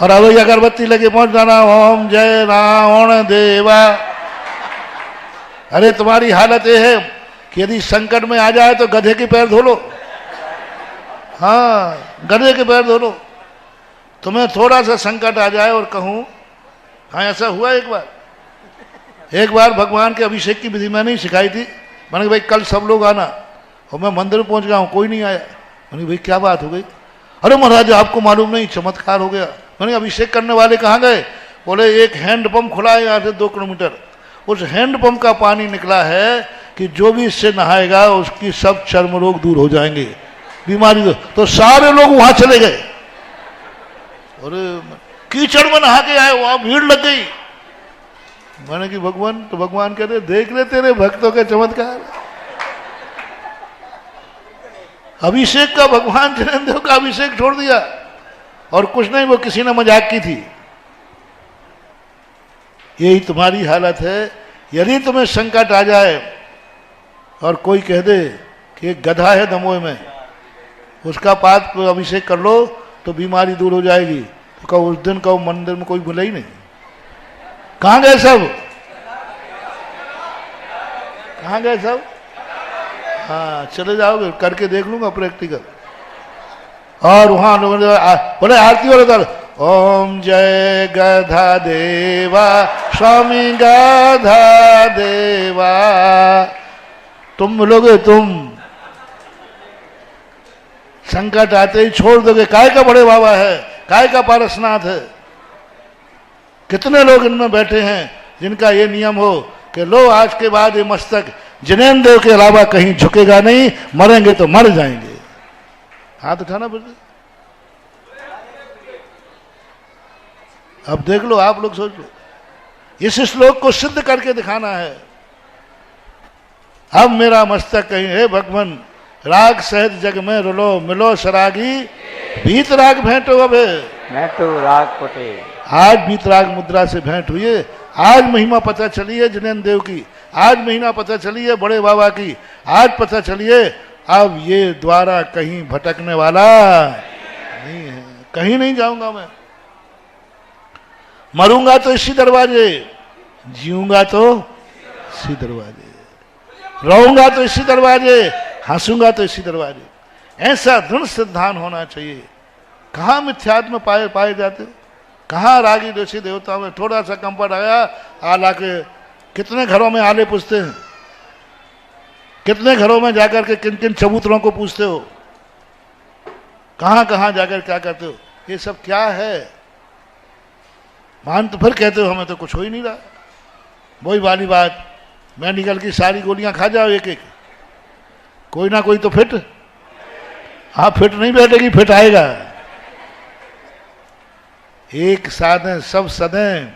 और अब अगरबत्ती लगे पहुंच जाना, ओम जय रावण देवा। अरे तुम्हारी हालत ये है कि यदि संकट में आ जाए तो गधे के पैर धो लो। हाँ, गधे के पैर धो लो। तुम्हें थोड़ा सा संकट आ जाए और कहूं, हाँ ऐसा हुआ एक बार भगवान के अभिषेक की विधि मैंने ही सिखाई थी। मैंने कहा भाई कल सब लोग आना, और मैं मंदिर में पहुंच गया हूं, कोई नहीं आया। मैंने भाई क्या बात हो गई? अरे महाराज आपको मालूम नहीं, चमत्कार हो गया। मैंने अभिषेक करने वाले कहाँ गए? बोले एक हैंडपंप खुला है यहाँ से 2 किलोमीटर, उस हैंडपंप का पानी निकला है कि जो भी इससे नहाएगा उसकी सब चर्म रोग दूर हो जाएंगे, बीमारी। तो सारे लोग वहां चले गए और कीचड़ में नहा के आए, वहां भीड़ लग गई। मैंने कि भगवान, तो भगवान कहते देख ले तेरे भक्तों के चमत्कार। अभिषेक का, भगवान जनेन्द्र का अभिषेक छोड़ दिया और कुछ नहीं, वो किसी ने मजाक की थी। यही तुम्हारी हालत है। यदि तुम्हें संकट आ जाए और कोई कह दे कि एक गधा है दमोह में, उसका पाद अभिषेक कर लो तो बीमारी दूर हो जाएगी, तो कहो उस दिन कहो मंदिर में कोई बोला ही नहीं। कहां गए सब? कहां गए सब? हाँ चले जाओगे, करके देख लूंगा प्रैक्टिकल। और वहां लोगों ने बोले आरती वाले दल, ओम जय गधा देवा स्वामी गधा देवा। तुम बोलोगे, तुम संकट आते ही छोड़ दोगे। काय का बड़े बाबा है, काय का पारसनाथ है। कितने लोग इनमें बैठे हैं जिनका ये नियम हो कि लो आज के बाद ये मस्तक जिनेन्द्र देव के अलावा कहीं झुकेगा नहीं, मरेंगे तो मर जाएंगे। हाथ उठाना पड़ेगा। अब देख लो, आप लोग सोच लो, इस श्लोक को सिद्ध करके दिखाना है। अब मेरा मस्तक कहीं, हे भगवान राग सहित जग में रुलो, मिलो सरागी बीत राग भेंटो। अब भेंटो राग कोटे, आज बीत राग मुद्रा से भेंट हुई है। आज महिमा पता चली है जिनेन्द्र देव की, आज महिमा पता चली है बड़े बाबा की, आज पता चली है। अब ये द्वारा कहीं भटकने वाला नहीं है, कहीं नहीं जाऊंगा मैं। मरूंगा तो इसी दरवाजे, जीऊंगा तो इसी दरवाजे, रहूंगा तो इसी दरवाजे, हंसूंगा तो इसी दरवाजे। ऐसा दृढ़ सिद्धांत होना चाहिए। कहाँ मिथ्यात्म पाए जाते, कहाँ रागी दोषी देवताओं में थोड़ा सा कंफर्ट आया, आला के कितने घरों में आले पूछते हैं, कितने घरों में जाकर के किन किन चबूतरों को पूछते हो, कहाँ कहाँ जाकर क्या करते हो, ये सब क्या है। मान तो फिर कहते हो हमें तो कुछ हो ही नहीं रहा। वही वाली बात, मेडिकल की सारी गोलियां खा जाओ एक एक, कोई ना कोई तो फिट, हाँ फिट नहीं बैठेगी, फिट आएगा। एक साधन सब सदें,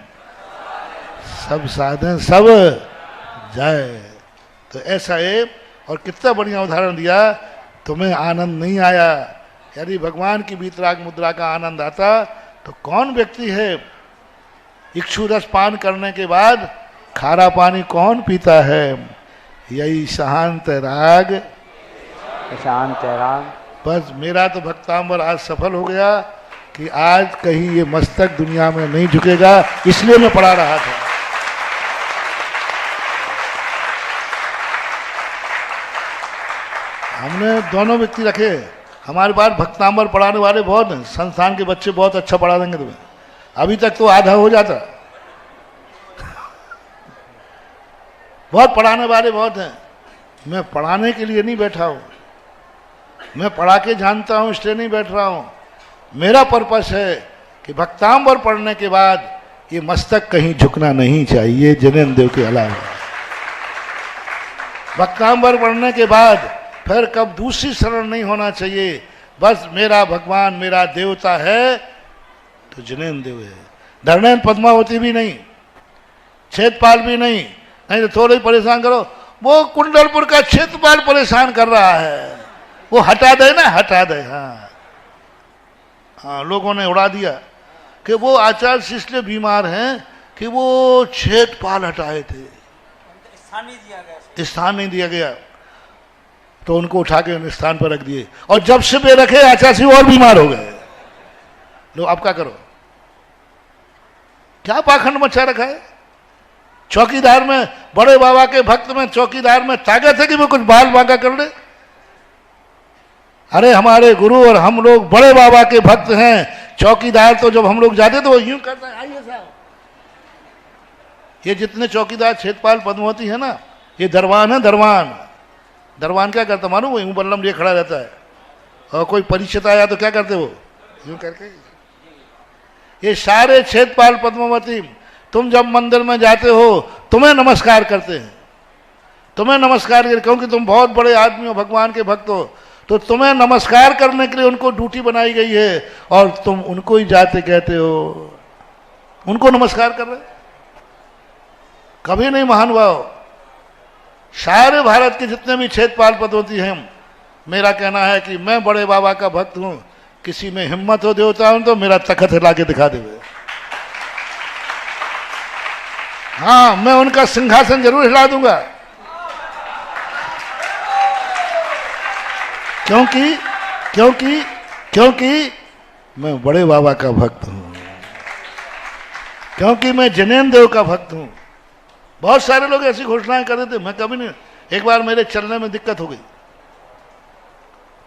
सब साधन सब जाए। तो ऐसा है। और कितना बढ़िया उदाहरण दिया, तुम्हें आनंद नहीं आया। यदि भगवान की बीतराग मुद्रा का आनंद आता तो कौन व्यक्ति है इक्षु रस पान करने के बाद खारा पानी कौन पीता है। यही शांत राग, शांत राग। बस मेरा तो भक्तांबर आज सफल हो गया कि आज कहीं ये मस्तक दुनिया में नहीं झुकेगा, इसलिए मैं पढ़ा रहा था। हमने दोनों व्यक्ति रखे, हमारे पास भक्तांबर पढ़ाने वाले बहुत हैं, संस्थान के बच्चे बहुत अच्छा पढ़ा देंगे तुम्हें। अभी तक तो आधा हो जाता, बहुत पढ़ाने वाले बहुत हैं। मैं पढ़ाने के लिए नहीं बैठा हूं, मैं पढ़ा के जानता हूं इसलिए नहीं बैठ रहा हूं। मेरा पर्पस है कि भक्तांबर पढ़ने के बाद ये मस्तक कहीं झुकना नहीं चाहिए जिनेन्द्र देव के अलावा। भक्तांबर पढ़ने के बाद फिर कब दूसरी शरण नहीं होना चाहिए। बस मेरा भगवान मेरा देवता है तो जिनेन्द्र देव है। धर्मेंद्र पद्मावती भी नहीं, क्षेत्रपाल भी नहीं, नहीं तो थोड़ा ही परेशान करो। वो कुंडलपुर का क्षेत्रपाल परेशान कर रहा है, वो हटा दे ना, हटा दे। हाँ हाँ, लोगों ने उड़ा दिया कि वो आचार्य इसलिए बीमार हैं कि वो क्षेत्रपाल हटाए थे, स्थान नहीं दिया गया, तो उनको उठा के उन स्थान पर रख दिए। और जब से वे रखे आचार्य और बीमार हो गए। लो अब क्या करो, क्या पाखंड मचा रखा है। चौकीदार में, बड़े बाबा के भक्त में, चौकीदार में ताकत है कि वो कुछ बाल बांका कर ले। अरे हमारे गुरु और हम लोग बड़े बाबा के भक्त हैं। चौकीदार तो जब हम लोग जाते तो वो यूं करते हैं, आइए साहब। ये जितने चौकीदार क्षेत्रपाल पद्मावती है ना, ये दरवान है। दरवान दरवान क्या करता मालूम, वो यूं बल्लम लिए खड़ा रहता है, और कोई परिचित आया तो क्या करते वो यूं करके। ये सारे क्षेत्रपाल पद्मावती, तुम जब मंदिर में जाते हो तुम्हें नमस्कार करते हैं, तुम्हें नमस्कार करते, क्योंकि तुम बहुत बड़े आदमी हो, भगवान के भक्त हो, तो तुम्हें नमस्कार करने के लिए उनको ड्यूटी बनाई गई है, और तुम उनको ही जाते कहते हो, उनको नमस्कार कर रहे। कभी नहीं महानुभाव। सारे भारत के जितने भी क्षेत्रपाल पद्मावती हैं, मेरा कहना है कि मैं बड़े बाबा का भक्त हूं। किसी में हिम्मत हो देवता हूं तो मेरा तखत हिला के दिखा देवे। हाँ, मैं उनका सिंहासन जरूर हिला दूंगा, क्योंकि क्योंकि क्योंकि मैं बड़े बाबा का भक्त हूं, क्योंकि मैं जिनेन्द्र देव का भक्त हूं। बहुत सारे लोग ऐसी घोषणाएं कर देते, मैं कभी नहीं। एक बार मेरे चलने में दिक्कत हो गई,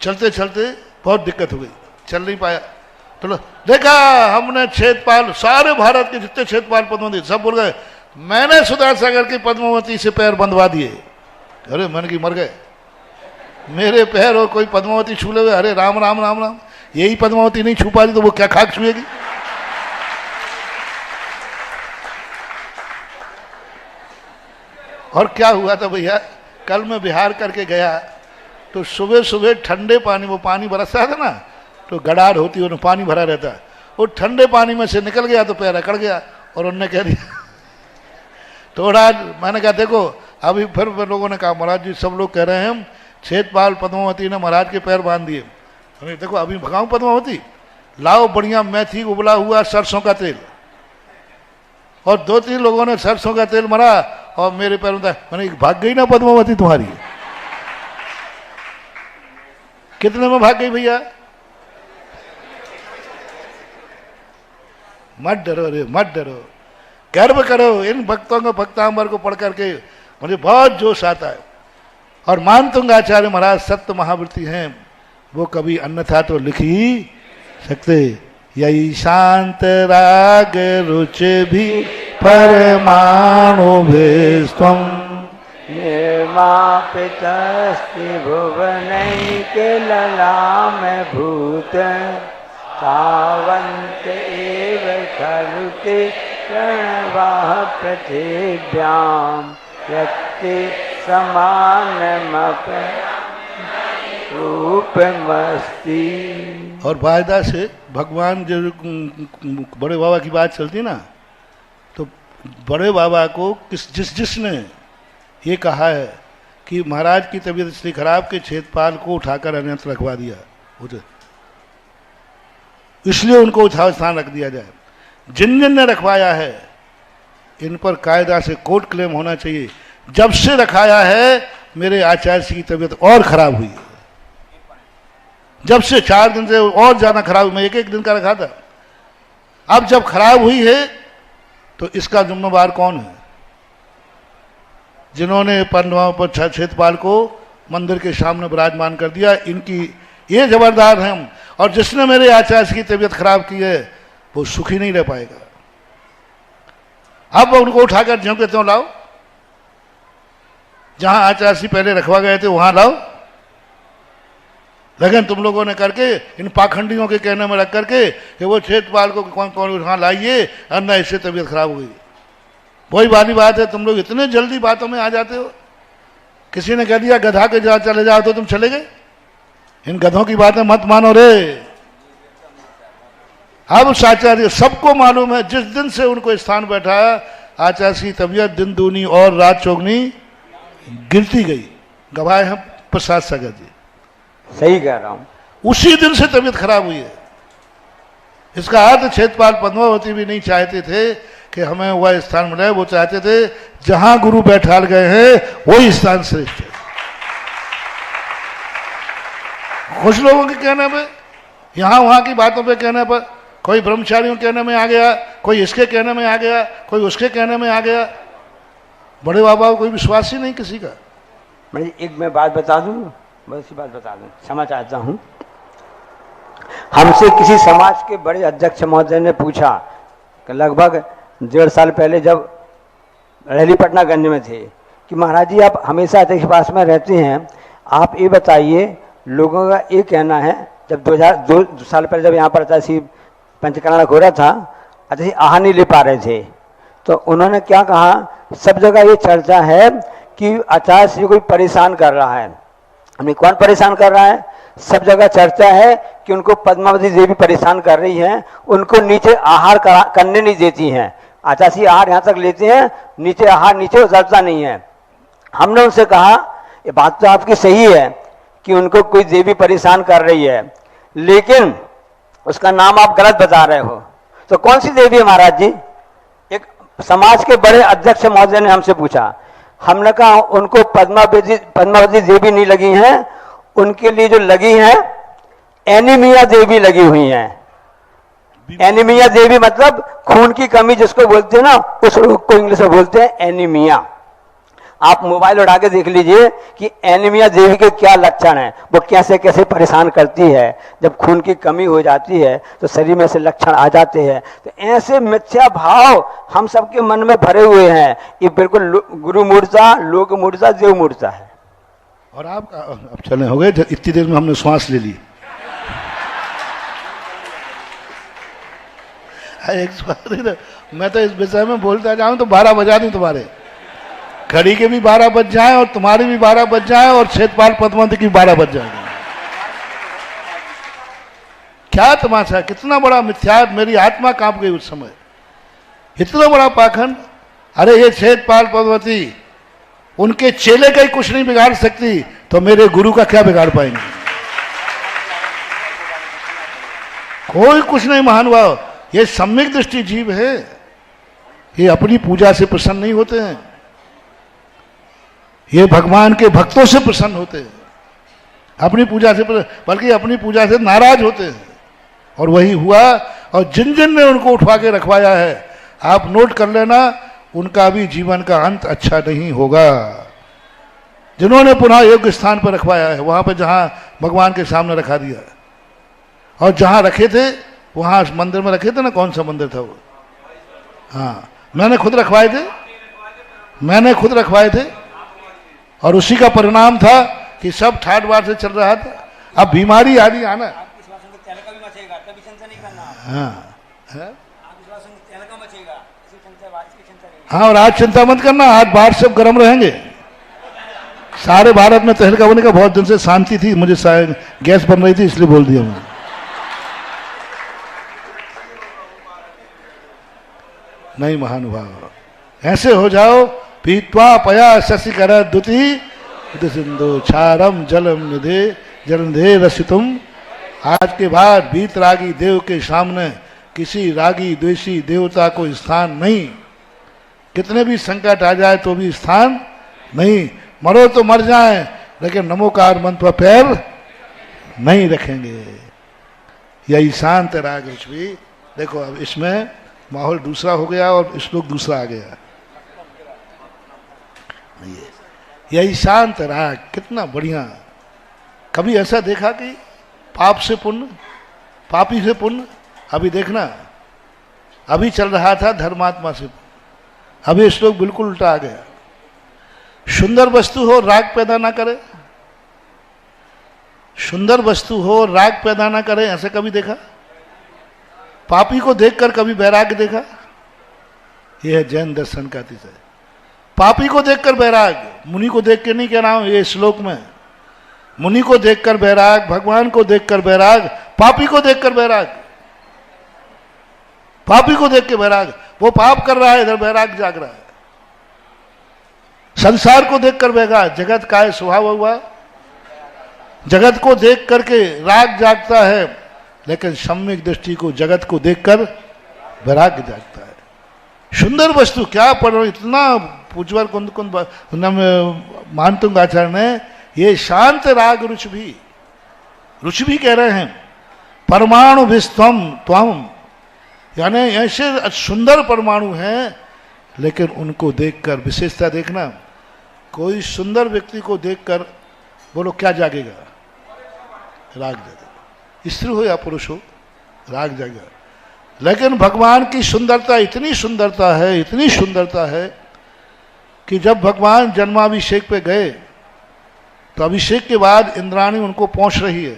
चलते चलते बहुत दिक्कत हो गई, चल नहीं पाया। तो देखा हमने क्षेत्रपाल, सारे भारत के जितने क्षेत्रपाल पद्मावती सब बोल गए, मैंने सुधासागर की पद्मावती से पैर बंधवा दिए। अरे मन की मर गए, मेरे पैर और कोई पद्मावती छू ले। अरे राम राम राम राम, यही पद्मावती नहीं छू पा रही तो वो क्या खाक छुएगी। और क्या हुआ था भैया, कल मैं बिहार करके गया तो सुबह सुबह ठंडे पानी, वो पानी बरस रहा था ना, तो गड़ाड़ होती है, पानी भरा रहता है, वो ठंडे पानी में से निकल गया तो पैर अकड़ गया। और उन्होंने कह दिया थोड़ा, मैंने कहा देखो अभी फिर लोगों ने कहा महाराज जी सब लोग कह रहे हैं हम छेदपाल पद्मावती ने महाराज के पैर बांध दिए। अरे देखो अभी भगाऊं पद्मावती, लाओ बढ़िया मेथी उबला हुआ सरसों का तेल, और 2-3 लोगों ने सरसों का तेल मरा और मेरे पैर में मैंने भाग गई ना पद्मावती तुम्हारी। कितने में भाग गई भैया? मत डरो रे, मत डरो, गर्व करो। इन भक्तों को भक्तांबर को पढ़ करके मुझे बहुत जोश आता है। और मानतुंग आचार्य महाराज सत्य महावृत्ति हैं, वो कभी अन्यथा तो लिख ही सकते। यही शांत राग रुच भी परमाणु भेस्त्वं निर्मापितस्ति भुवनैके ललाम भूत तावन्त एव खलुते प्रणवाः पृथिव्यां यत्ते समानमप रूपमस्ति। और वायदा से भगवान जो बड़े बाबा की बात चलती ना, तो बड़े बाबा को जिसने ये कहा है कि महाराज की तबीयत इसलिए खराब कि छेदपाल को उठाकर अन्यत्र रखवा दिया, इसलिए उनको उठा स्थान रख दिया जाए। जिन जिन ने रखवाया है इन पर कायदा से कोर्ट क्लेम होना चाहिए। जब से रखाया है मेरे आचार्य जी की तबीयत और खराब हुई, जब से 4 दिन से और ज्यादा खराब हुई। मैं 1-1 दिन का रखा था। अब जब खराब हुई है तो इसका जिम्मेवार कौन है? जिन्होंने पन्नवा पर छेदपाल को मंदिर के सामने विराजमान कर दिया, इनकी ये जबरदार हैं। और जिसने मेरे आचार्य की तबीयत खराब की है वो सुखी नहीं रह पाएगा। अब उनको उठाकर ज्यों के त्यों लाओ, जहां आचार्य जी पहले रखवा गए थे वहां लाओ। लेकिन तुम लोगों ने करके इन पाखंडियों के कहने में रख करके कि वो छेदपाल को कौन कौन वहां लाइए, अन्ना इससे तबीयत खराब हो गई। वही वाली बात है, तुम लोग इतने जल्दी बातों में आ जाते हो। किसी ने कह दिया गधा के जहां चले जाओ तो तुम चले गए। इन गधों की बातें मत मानो रे। अब आचार्य सबको मालूम है, जिस दिन से उनको स्थान बैठाया आचार्य की तबीयत दिन दूनी और रात चौगनी गिरती गई। गवाह हैं प्रसाद सागर जी। सही कह रहा हूं। उसी दिन से तबीयत खराब हुई है। इसका अर्थ छेदपाल पद्मावती भी नहीं चाहते थे कि हमें वह स्थान मिले, वो चाहते थे जहां गुरु बैठाल गए हैं वही स्थान श्रेष्ठ है। कुछ लोगों के कहने पे, यहां वहां की बातों पे कहने पर, कोई ब्रह्मचारियों के कहने में आ गया, कोई इसके कहने में आ गया, कोई उसके कहने में आ गया। बड़े बाबा को कोई विश्वास ही नहीं किसी का। मैं बात बता दूं, बस बात बता दूं, क्षमा चाहता हूं। हमसे किसी समाज के बड़े अध्यक्ष महोदय ने पूछा कि लगभग 1.5 साल पहले जब रहली पटनागंज में थे कि महाराज जी आप हमेशा अध्यक्ष पास में रहते हैं, आप ये बताइए, लोगों का ये कहना है, जब 2 साल पहले जब यहाँ पर अचासी पंचकर्णा हो रहा था, अचासी आहार नहीं ले पा रहे थे, तो उन्होंने क्या कहा, सब जगह ये चर्चा है कि आचार्य जी कोई परेशान कर रहा है। हमें कौन परेशान कर रहा है? सब जगह चर्चा है कि उनको पद्मावती देवी परेशान कर रही हैं, उनको नीचे आहार करने नहीं देती हैं। आचार्य आहार यहाँ तक लेते हैं, नीचे आहार नीचे उतरता नहीं है। हमने उनसे कहा ये बात तो आपकी सही है कि उनको कोई देवी परेशान कर रही है, लेकिन उसका नाम आप गलत बता रहे हो। तो कौन सी देवी है महाराज जी? एक समाज के बड़े अध्यक्ष महोदय ने हमसे पूछा। हमने कहा उनको पद्मावती देवी नहीं लगी हैं, उनके लिए जो लगी हैं एनीमिया देवी लगी हुई हैं। एनीमिया देवी मतलब खून की कमी जिसको बोलते हैं ना, उस रोग को इंग्लिश में बोलते हैं एनीमिया। आप मोबाइल उठा के देख लीजिए कि एनीमिया देवी के क्या लक्षण हैं, वो कैसे कैसे परेशान करती है। जब खून की कमी हो जाती है तो शरीर में से लक्षण आ जाते हैं। तो ऐसे मिथ्या भाव हम सबके मन में भरे हुए हैं। ये बिल्कुल गुरु मूर्ता, लोक मूर्ता, देव मूर्ता है। और आप अब चले हो गए, इतनी देर में हमने श्वास ले ली। एक मैं तो इस विषय में बोलता जाऊं तो 12 बजा दूं तुम्हारे। घड़ी के भी 12 बज जाए और तुम्हारे भी 12 बज जाए और क्षेत्रपाल पद्मावती की 12 बज जाएंगे। क्या तमाशा, कितना बड़ा मिथ्या, मेरी आत्मा कांप गई उस समय, इतना बड़ा पाखंड। अरे ये क्षेत्रपाल पद्मावती उनके चेले का ही कुछ नहीं बिगाड़ सकती, तो मेरे गुरु का क्या बिगाड़ पाएंगे? कोई कुछ नहीं महानुभाव। ये सम्यक दृष्टि जीव है, ये अपनी पूजा से प्रसन्न नहीं होते हैं, ये भगवान के भक्तों से प्रसन्न होते हैं, अपनी पूजा से बल्कि अपनी पूजा से नाराज होते हैं। और वही हुआ, और जिन जिन ने उनको उठवा के रखवाया है, आप नोट कर लेना, उनका भी जीवन का अंत अच्छा नहीं होगा। जिन्होंने पुनः योग्य स्थान पर रखवाया है, वहां पर जहां भगवान के सामने रखा दिया, और जहां रखे थे वहां मंदिर में रखे थे ना, कौन सा मंदिर था वो? हाँ, मैंने खुद रखवाए थे, और उसी का परिणाम था कि सब ठाट बाट से चल रहा था। अब बीमारी आदि आना, हाँ, और आज चिंता मत करना, आज बाहर सब गर्म रहेंगे। सारे भारत में तहलका होने का बहुत दिन से शांति थी, मुझे शायद गैस बन रही थी इसलिए बोल दिया मैंने। नहीं महानुभाव, ऐसे हो जाओ। पीत्वा पया शशिकर द्युति सिंधु क्षारम जलम निधे जलनिधे रसितुम। आज के बाद बीत रागी देव के सामने किसी रागी द्वेषी देवता को स्थान नहीं। कितने भी संकट आ जाए तो भी स्थान नहीं। मरो तो मर जाए, लेकिन नमोकार मंत्र पर पैर नहीं रखेंगे। यही शांत राग भी। देखो अब इसमें माहौल दूसरा हो गया और श्लोक दूसरा आ गया। यही शांत राग, कितना बढ़िया। कभी ऐसा देखा कि पाप से पुण्य, पापी से पुण्य? अभी देखना, अभी चल रहा था धर्मात्मा से, अभी श्लोक बिल्कुल उल्टा आ गया। सुंदर वस्तु हो राग पैदा ना करे, सुंदर वस्तु हो राग पैदा ना करे, ऐसे कभी देखा? पापी को देखकर कभी वैराग्य देखा? यह है जैन दर्शन का अतिशय। पापी को देखकर वैराग, मुनि को देख के नहीं कह रहा हूं ये श्लोक में। मुनि को देखकर वैराग, भगवान को देखकर वैराग, पापी को देखकर वैराग। पापी को देख के वैराग, वो पाप कर रहा है, इधर वैराग जाग रहा है। संसार को देखकर वैराग, जगत का है स्वभाव हुआ, जगत को देख करके राग जागता है, लेकिन सम्यक दृष्टि को जगत को देखकर वैराग्य जागता है। सुंदर वस्तु क्या पढ़ो, इतना पूजवर कुंद कुंद मानतुंग आचार्य ने ये शांत राग रुच भी कह रहे हैं। परमाणु विस्तम त्वम, यानी ऐसे सुंदर परमाणु हैं, लेकिन उनको देखकर विशेषता देखना। कोई सुंदर व्यक्ति को देखकर बोलो क्या जागेगा? राग जागेगा। स्त्री हो या पुरुष हो, राग जागेगा। लेकिन भगवान की सुंदरता इतनी सुंदरता है, इतनी सुंदरता है कि जब भगवान जन्माभिषेक पे गए तो अभिषेक के बाद इंद्राणी उनको पहुंच रही है,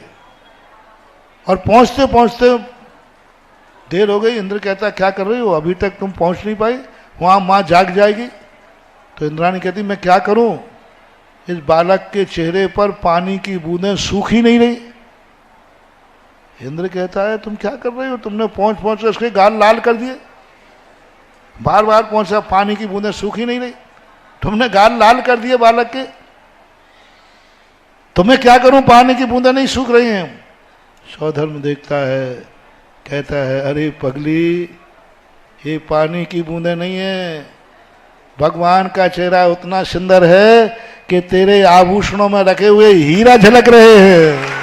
और पहुंचते पहुंचते देर हो गई। इंद्र कहता क्या कर रही हो, अभी तक तुम पहुंच नहीं पाई, वहां मां जाग जाएगी। तो इंद्राणी कहती मैं क्या करूं, इस बालक के चेहरे पर पानी की बूंदें सूख ही नहीं रही। इंद्र कहता है तुम क्या कर रही हो, तुमने पहुंच उसके गाल लाल कर दिए, बार बार पहुंचा, पानी की बूंदें सूख ही नहीं रही, तुमने गाल लाल कर दिए बालक के, तुम्हें क्या करूं, पानी की बूंदें नहीं सूख रही हैं। सौधर्म देखता है, कहता है अरे पगली, ये पानी की बूंदें नहीं है, भगवान का चेहरा उतना सुंदर है कि तेरे आभूषणों में रखे हुए हीरा झलक रहे हैं।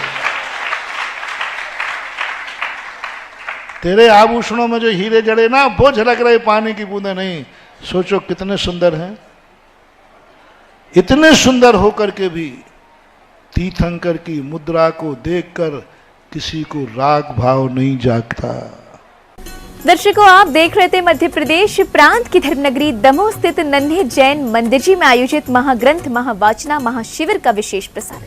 तेरे आभूषणों में जो हीरे जड़े ना, वो झलक रहे, पानी की बूंदें नहीं। सोचो कितने सुंदर हैं। इतने सुंदर होकर के भी तीर्थंकर की मुद्रा को देखकर किसी को राग भाव नहीं जागता। दर्शकों, आप देख रहे थे मध्य प्रदेश प्रांत की धर्मनगरी दमोह स्थित नन्हे जैन मंदिर जी में आयोजित महाग्रंथ महावाचना महाशिविर का विशेष प्रसारण।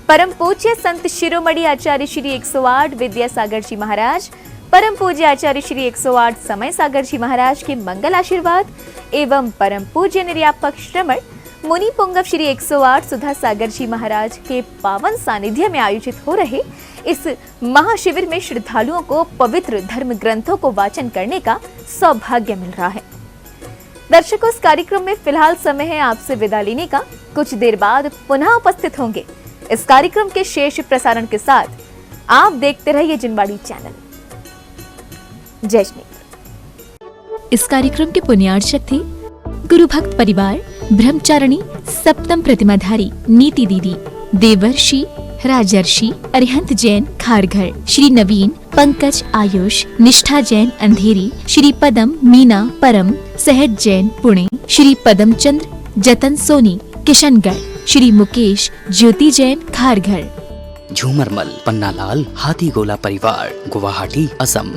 परम पूज्य संत शिरोमणि आचार्य श्री 108 विद्यासागर जी महाराज, परम पूज्य आचार्य श्री 108 समय सागर जी महाराज के मंगल आशीर्वाद एवं परम पूज्य निर्यापक श्रमण मुनि पुंगव श्री 108 सुधा सागर जी महाराज के पावन सानिध्य में आयोजित हो रहे इस महाशिविर में श्रद्धालुओं को पवित्र धर्म ग्रंथों को वाचन करने का सौभाग्य मिल रहा है। दर्शकों, इस कार्यक्रम में फिलहाल समय है आपसे विदा लेने का। कुछ देर बाद पुनः उपस्थित होंगे इस कार्यक्रम के शेष प्रसारण के साथ। आप देखते रहिए जिनवाड़ी चैनल। जय श्री। इस कार्यक्रम के पुण्यार्चक थे गुरु भक्त परिवार ब्रह्मचारिणी सप्तम प्रतिमाधारी नीति दीदी, देवर्षि राजर्षि अरिहंत जैन खारघर, श्री नवीन पंकज आयुष निष्ठा जैन अंधेरी, श्री पदम मीना परम सहज जैन पुणे, श्री पदम चंद्र जतन सोनी किशनगढ़, श्री मुकेश ज्योति जैन खारघर। झूमरमल पन्नालाल हाथीगोला परिवार गुवाहाटी असम।